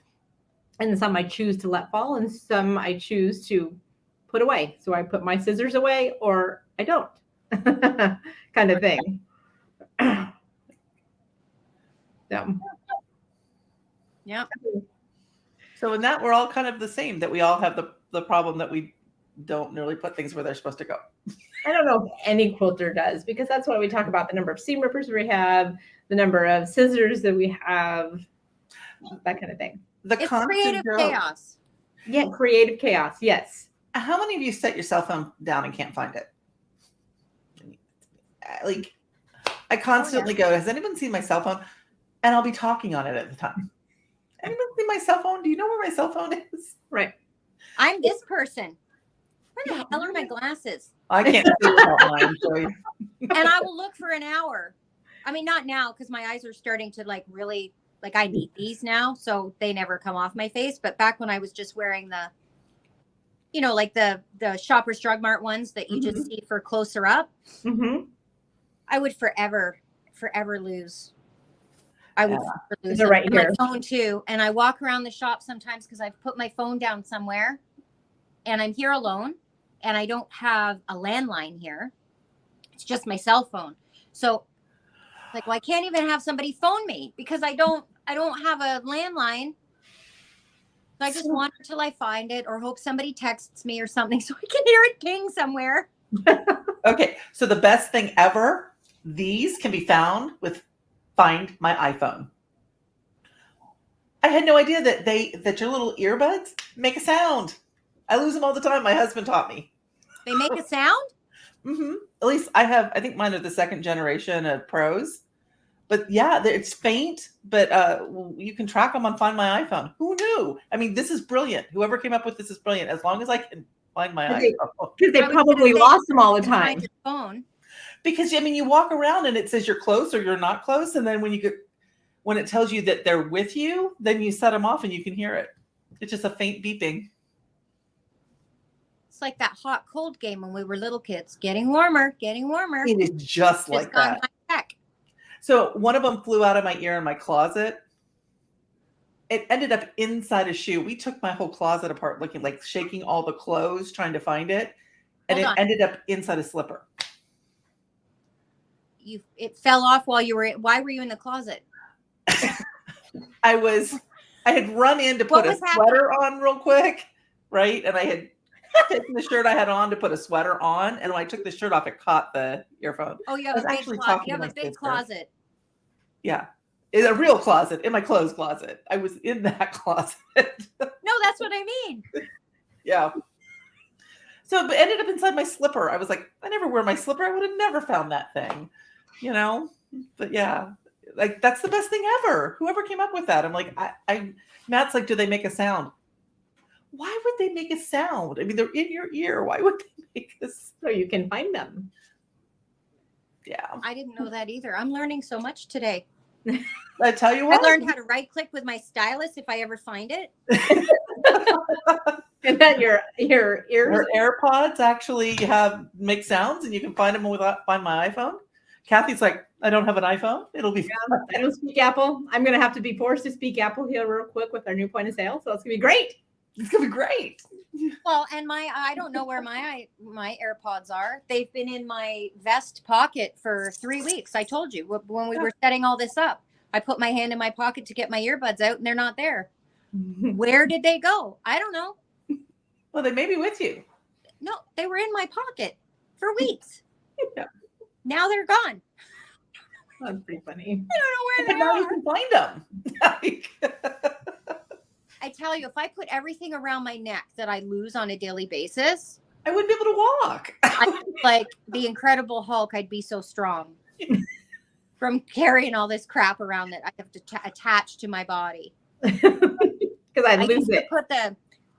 And some I choose to let fall and some I choose to put away. So I put my scissors away or I don't kind of thing. Yeah. So in that, we're all kind of the same, that we all have the problem that we don't really put things where they're supposed to go. I don't know if any quilter does, because that's why we talk about the number of seam rippers we have, the number of scissors that we have, that kind of thing. the It's constant creative go. chaos. Yeah, creative chaos. Yes. How many of you set your cell phone down and can't find it? Like, I constantly go, has anyone seen my cell phone? And I'll be talking on it at the time. Anyone see my cell phone? Do you know where my cell phone is? Right. I'm this person. Where the hell are my glasses? I can't see without mine. So. And I will look for an hour. I mean, not now because my eyes are starting to like really, like I need these now. So they never come off my face. But back when I was just wearing the, you know, like the Shoppers Drug Mart ones that you just see for closer up, I would forever lose. I would lose They're right here. my phone too. And I walk around the shop sometimes because I've put my phone down somewhere and I'm here alone and I don't have a landline here. It's just my cell phone. So like, well, I can't even have somebody phone me because I don't have a landline. So I just want until I find it or hope somebody texts me or something so I can hear it ping somewhere. Okay. So the best thing ever, these can be found with Find My iPhone. I had no idea that your little earbuds make a sound. I lose them all the time. My husband taught me. They make a sound? At least I think mine are the second generation of Pros. But yeah, it's faint, but you can track them on Find My iPhone. Who knew? I mean, this is brilliant. Whoever came up with this is brilliant. As long as I can find my iPhone. Because they probably lost them all the time. Find your phone. Because I mean, you walk around and it says you're close or you're not close, and then when it tells you that they're with you, then you set them off and you can hear it. It's just a faint beeping. It's like that hot cold game when we were little kids. Getting warmer, getting warmer. It is just like that. High tech. So one of them flew out of my ear in my closet. It ended up inside a shoe. We took my whole closet apart, looking like shaking all the clothes, trying to find it. And it ended up inside a slipper. It fell off while you were why were you in the closet? I had run in to put a sweater on real quick, right? And I had taken the shirt I had on to put a sweater on, and when I took the shirt off, it caught the earphone. Oh, you have a big closet. Yeah, it's a real closet in my clothes closet. I was in that closet. No, that's what I mean. Yeah. So, but ended up inside my slipper. I was like, I never wear my slipper. I would have never found that thing, you know. But yeah, like that's the best thing ever. Whoever came up with that, I'm like, Matt's like, do they make a sound? Why would they make a sound? I mean, they're in your ear. Why would they make this? So you can find them. Yeah. I didn't know that either. I'm learning so much today. I tell you what. I learned how to right click with my stylus if I ever find it. And then your ears. Your AirPods actually make sounds, and you can find them Find My iPhone. Kathy's like, I don't have an iPhone. It'll be fun. I don't speak Apple. I'm going to have to be forced to speak Apple here real quick with our new point of sale. So it's going to be great. It's going to be great. Well, and I don't know where my AirPods are. They've been in my vest pocket for 3 weeks. I told you when we were setting all this up, I put my hand in my pocket to get my earbuds out and they're not there. Where did they go? I don't know. Well, they may be with you. No, they were in my pocket for weeks. Yeah. Now they're gone. That's pretty funny. I don't know where they now are. you can find them. I tell you, if I put everything around my neck that I lose on a daily basis, I wouldn't be able to walk. like the Incredible Hulk, I'd be so strong from carrying all this crap around that I have to attach to my body. Because I lose it.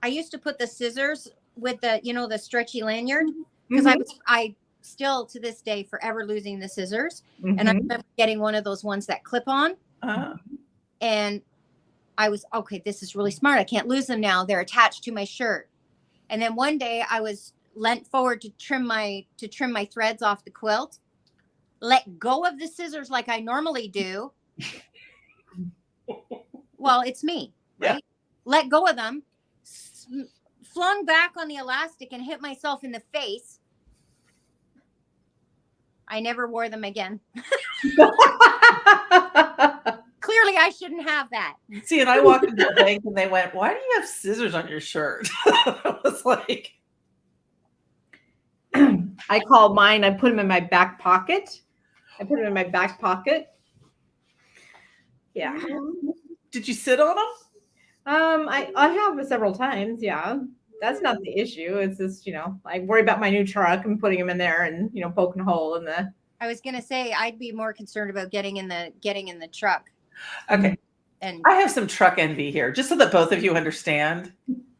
I used to put the scissors with the stretchy lanyard because I still to this day forever losing the scissors. And I remember getting one of those ones that clip on. And I was, okay, this is really smart. I can't lose them now. They're attached to my shirt. And then one day I was leant forward to trim my threads off the quilt, let go of the scissors like I normally do. Well, it's me, right? Yeah. Let go of them, flung back on the elastic and hit myself in the face. I never wore them again. Clearly, I shouldn't have that. See, and I walked into the bank and they went, why do you have scissors on your shirt? I was like. I call mine, I put them in my back pocket. Yeah. Did you sit on them? I have several times. Yeah, that's not the issue. It's just I worry about my new truck and putting them in there and poking a hole in the. I was gonna say I'd be more concerned about getting in the truck. Okay. And I have some truck envy here, just so that both of you understand.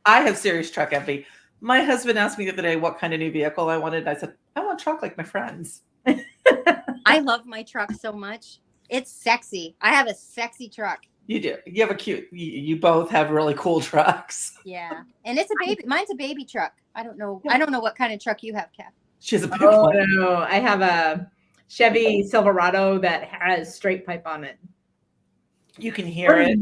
I have serious truck envy. My husband asked me the other day what kind of new vehicle I wanted. I said, I want a truck like my friends. I love my truck so much. It's sexy. I have a sexy truck. You do. You have a cute. You both have really cool trucks. Yeah, and it's a baby. Mine's a baby truck. I don't know. I don't know what kind of truck you have, Kath. She has a big Oh one. no, I have a Chevy Silverado that has straight pipe on it. You can hear it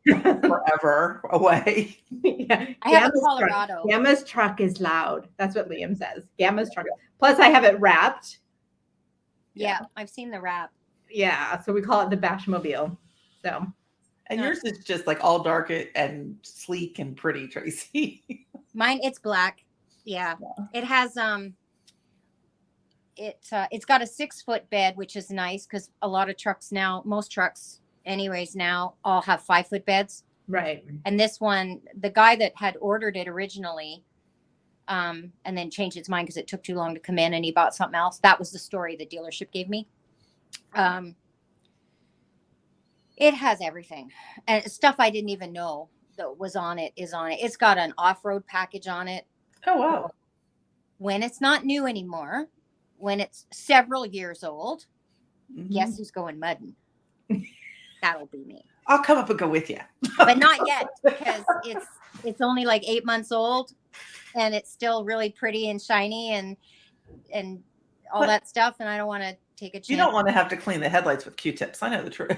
from forever away. Yeah. I have a Colorado. Gamma's truck is loud. That's what Liam says. Gamma's truck. Plus, I have it wrapped. Yeah, I've seen the wrap. Yeah, so we call it the Bashmobile. So. And yours is just like all dark and sleek and pretty, Tracy. Mine, it's black. Yeah. It has it's got a 6-foot bed, which is nice because a lot of trucks now, most trucks anyways now all have 5-foot beds. Right. And this one, the guy that had ordered it originally, and then changed his mind because it took too long to come in and he bought something else. That was the story the dealership gave me. It has everything and stuff I didn't even know that was on it is on it. It's got an off-road package on it. Oh, wow. When it's not new anymore, when it's several years old, guess who's going mudding? That'll be me. I'll come up and go with you. But not yet because it's only like 8 months old and it's still really pretty and shiny and all that stuff. And I don't want to take a chance. You don't want to have to clean the headlights with Q-tips. I know the truth.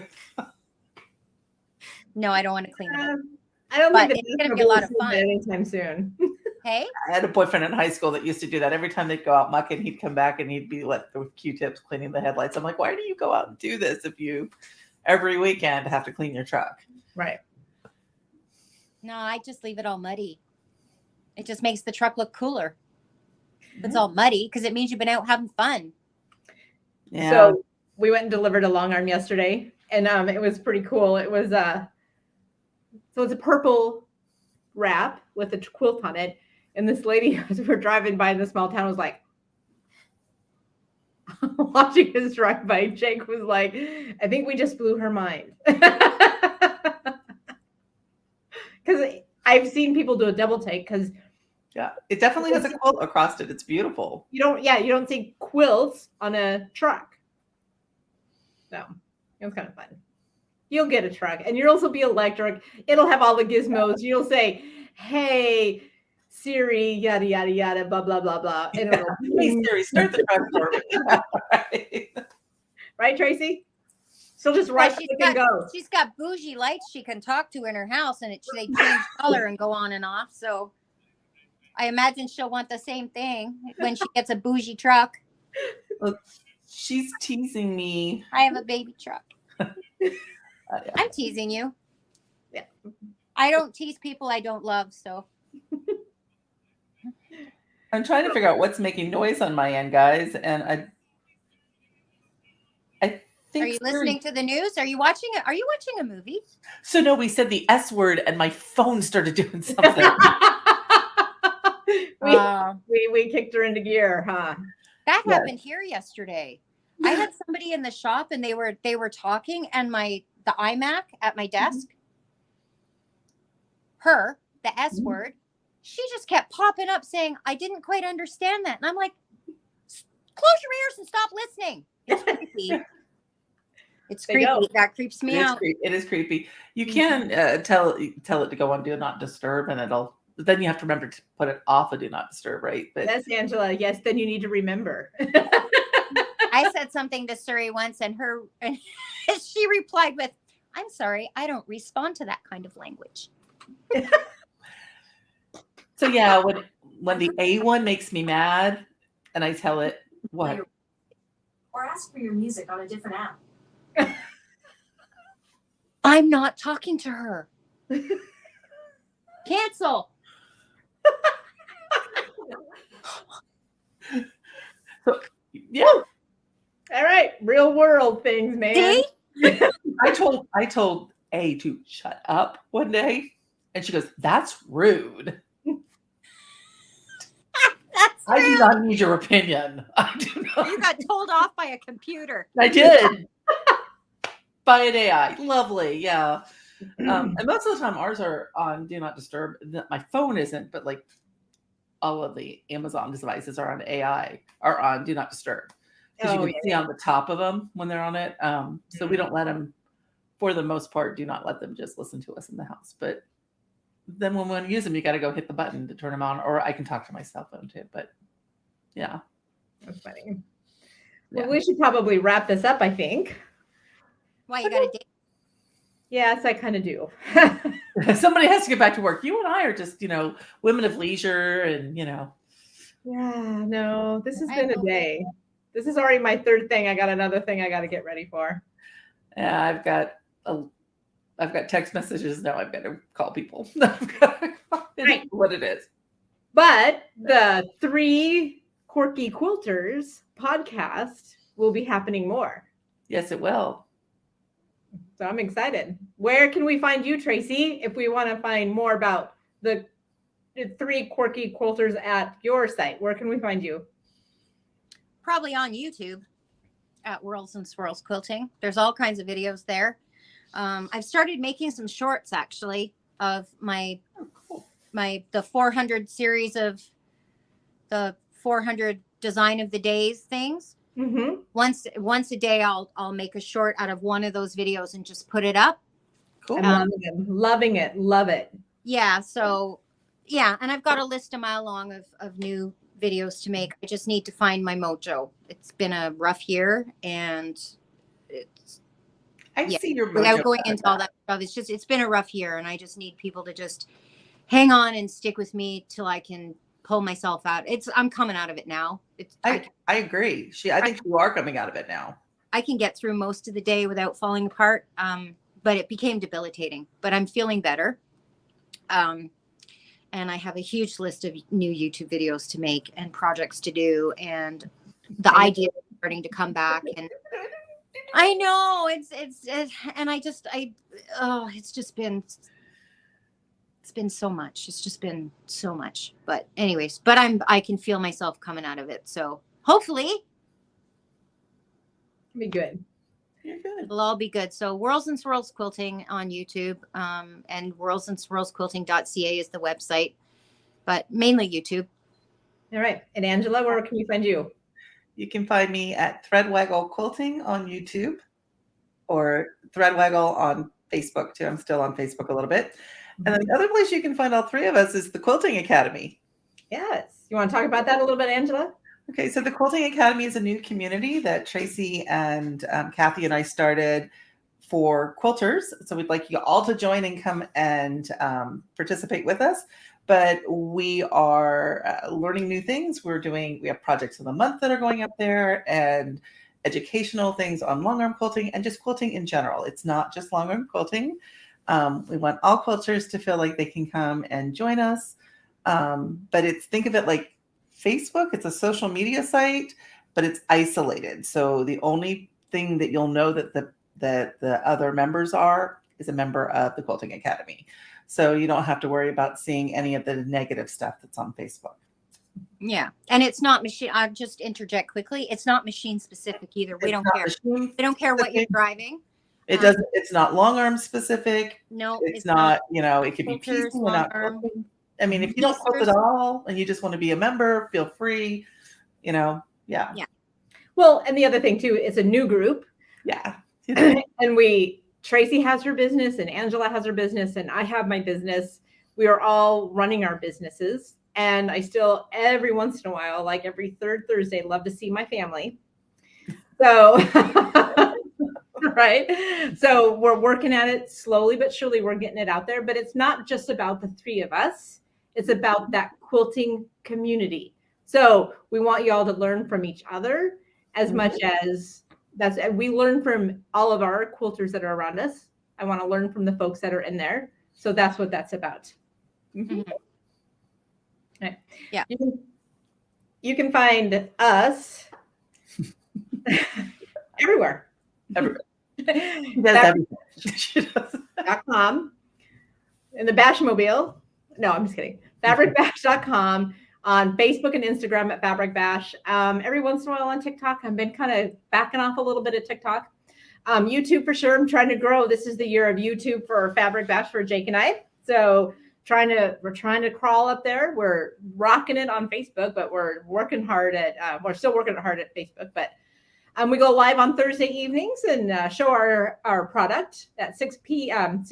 No, I don't want to clean them. I don't But think it's going to be a lot of fun. Anytime soon. Hey? I had a boyfriend in high school that used to do that. Every time they'd go out mucking, he'd come back and he'd be left with Q-tips cleaning the headlights. I'm like, why do you go out and do this if you every weekend have to clean your truck? Right. No, I just leave it all muddy. It just makes the truck look cooler. It's all muddy because it means you've been out having fun. Yeah. So we went and delivered a long arm yesterday, and it was pretty cool. It was so it's a purple wrap with a quilt on it, and this lady as we were driving by in the small town was like watching us drive by. Jake was like, I think we just blew her mind. Because I've seen people do a double take because yeah, it definitely has a quilt across it. It's beautiful. you don't see quilts on a truck. So it was kind of fun. You'll get a truck and you'll also be electric. It'll have all the gizmos. You'll say, hey, Siri, yada, yada, yada, blah, blah, blah, blah. And it'll, Hey, Siri, start the truck for me. Right. Right, Tracy? She'll just right click and go. She's got bougie lights she can talk to in her house and they change color and go on and off. So I imagine she'll want the same thing when she gets a bougie truck. Well, she's teasing me. I have a baby truck. Yeah. I'm teasing you. Yeah. I don't tease people I don't love, so. I'm trying to figure out what's making noise on my end, guys. And I think. Are you listening to the news? Are you watching a movie? So no, we said the S word and my phone started doing something. we kicked her into gear, huh? That happened here yesterday. I had somebody in the shop and they were talking and the iMac at my desk, the S word, she just kept popping up saying, I didn't quite understand that. And I'm like, close your ears and stop listening. It's creepy. It's creepy. That creeps me out. It is creepy. You can tell it to go on Do Not Disturb and then you have to remember to put it off of Do Not Disturb, right? But yes, Angela. Yes, then you need to remember. I said something to Suri once and she replied with, I'm sorry, I don't respond to that kind of language. So yeah, when the A one makes me mad and I tell it what? Or ask for your music on a different app. I'm not talking to her. Cancel. So, yeah. All right, real world things, man. See? I told A to shut up one day, And she goes, "That's rude. That's I do rude. not need your opinion. I do not." You got told off by a computer. I did. By an AI. Lovely. Yeah. And most of the time ours are on Do Not Disturb. My phone isn't, but like all of the Amazon devices are on AI, are on Do Not Disturb. Because you can see on the top of them when they're on it. So we don't let them, for the most part, do not let them just listen to us in the house. But then when we want to use them, you got to go hit the button to turn them on, or I can talk to my cell phone too. But yeah. That's funny. Well, we should probably wrap this up, I think. Why, you got a date? Yes, I kind of do. Somebody has to get back to work. You and I are just, women of leisure and, Yeah, no, this has been a day. This is already my third thing. I got another thing I got to get ready for. Yeah, I've got text messages now. I've got to call people. Right. What it is. But the 3 Quirky Quilters podcast will be happening more. Yes, it will. So I'm excited. Where can we find you, Tracey, if we want to find more about the 3 Quirky Quilters at your site? Where can we find you? Probably on YouTube at Whirls and Swirls Quilting. There's all kinds of videos there. I've started making some shorts actually of the 400 series of the 400 design of the days things. Mm-hmm. Once a day, I'll make a short out of one of those videos and just put it up. Cool. I'm loving it. Love it. Yeah. So yeah. And I've got a list a mile long of new videos to make. I just need to find my mojo. It's been a rough year and I see your mojo. Without going into all that stuff, it's been a rough year and I just need people to just hang on and stick with me till I can pull myself out. I'm coming out of it now. I agree. I think you are coming out of it now. I can get through most of the day without falling apart. But it became debilitating, but I'm feeling better. And I have a huge list of new YouTube videos to make and projects to do. And the idea is starting to come back. And I know it's been so much. It's just been so much. But anyways, I can feel myself coming out of it. So hopefully be good. You're good. It'll all be good. So Whirls and Swirls Quilting on YouTube, and whirlsandswirlsquilting.ca is the website, but mainly YouTube. All right. And Angela, where can we find you? You can find me at Threadwaggle Quilting on YouTube or Threadwaggle on Facebook too. I'm still on Facebook a little bit. And then the other place you can find all 3 of us is the Quilting Academy. Yes. You want to talk about that a little bit, Angela? Okay, so the Quilting Academy is a new community that Tracey and Cathy and I started for quilters. So we'd like you all to join and come and participate with us. But we are learning new things. We have projects of the month that are going up there and educational things on long arm quilting and just quilting in general. It's not just long arm quilting. We want all quilters to feel like they can come and join us. But think of it like Facebook. It's a social media site, but it's isolated. So the only thing that you'll know that the other members is a member of the Quilting Academy. So you don't have to worry about seeing any of the negative stuff that's on Facebook. Yeah. And it's not machine. I'll just interject quickly. It's not machine specific either. We don't care. We don't care what you're driving. It doesn't, it's not long arm specific. No, it's not, it could be piecing, not quilting. I mean, if you don't quilt at all and you just want to be a member, feel free, yeah. Yeah. Well, and the other thing too, it's a new group. Yeah. And Tracey has her business and Angela has her business and I have my business. We are all running our businesses. And I still, every once in a while, like every third Thursday, love to see my family. So, right. So we're working at it slowly, but surely we're getting it out there. But it's not just about the 3 of us. It's about that quilting community. So we want you all to learn from each other as much as we learn from all of our quilters that are around us. I want to learn from the folks that are in there. So that's what that's about. Mm-hmm. Right. Yeah. You can find us everywhere. Everywhere. That's everything. .com. in the Bashmobile. No, I'm just kidding. Fabricbash.com, on Facebook and Instagram at Fabric Bash. Every once in a while on TikTok. I've been kind of backing off a little bit of TikTok. YouTube for sure. I'm trying to grow. This is the year of YouTube for Fabric Bash for Jake and I. So we're trying to crawl up there. We're rocking it on Facebook, but we're still working hard at Facebook. But we go live on Thursday evenings and show our product at 6 p.m.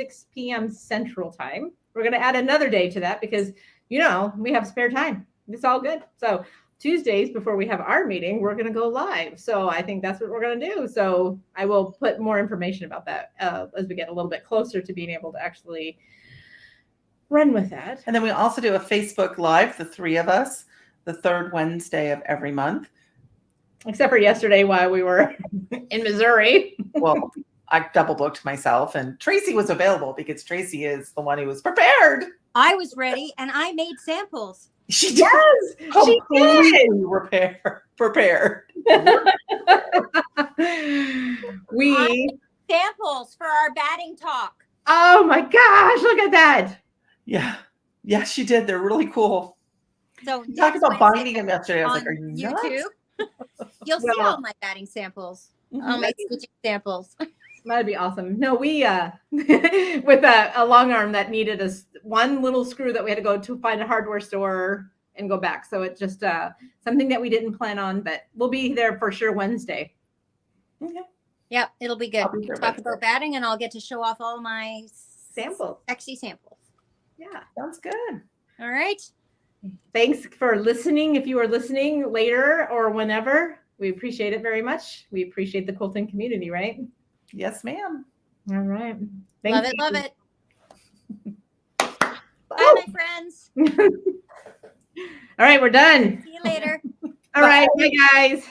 Central Time. We're going to add another day to that because, we have spare time. It's all good. So Tuesdays before we have our meeting, we're going to go live. So I think that's what we're going to do. So I will put more information about that as we get a little bit closer to being able to actually run with that. And then we also do a Facebook Live, the three of us, the third Wednesday of every month. Except for yesterday while we were in Missouri. Well, I double booked myself, and Tracey was available because Tracey is the one who was prepared. I was ready, and I made samples. She Yes, she did. Prepared. Samples for our batting talk. Oh my gosh, look at that. Yeah. Yes, she did. They're really cool. So You talked about binding them yesterday. I was like, are you nuts? YouTube? You'll see all my batting samples. All my stitching samples. That'd be awesome. No, we with a long arm that needed one little screw that we had to go to find a hardware store and go back. So it's just something that we didn't plan on, but we'll be there for sure Wednesday. Okay. Yep, it'll be good. We'll talk about batting, and I'll get to show off all my samples. Sexy samples. Yeah, sounds good. All right. Thanks for listening. If you are listening later or whenever, we appreciate it very much. We appreciate the quilting community, right? Yes, ma'am. All right. Love it. Bye, my friends. All right, we're done. See you later. All right, bye guys.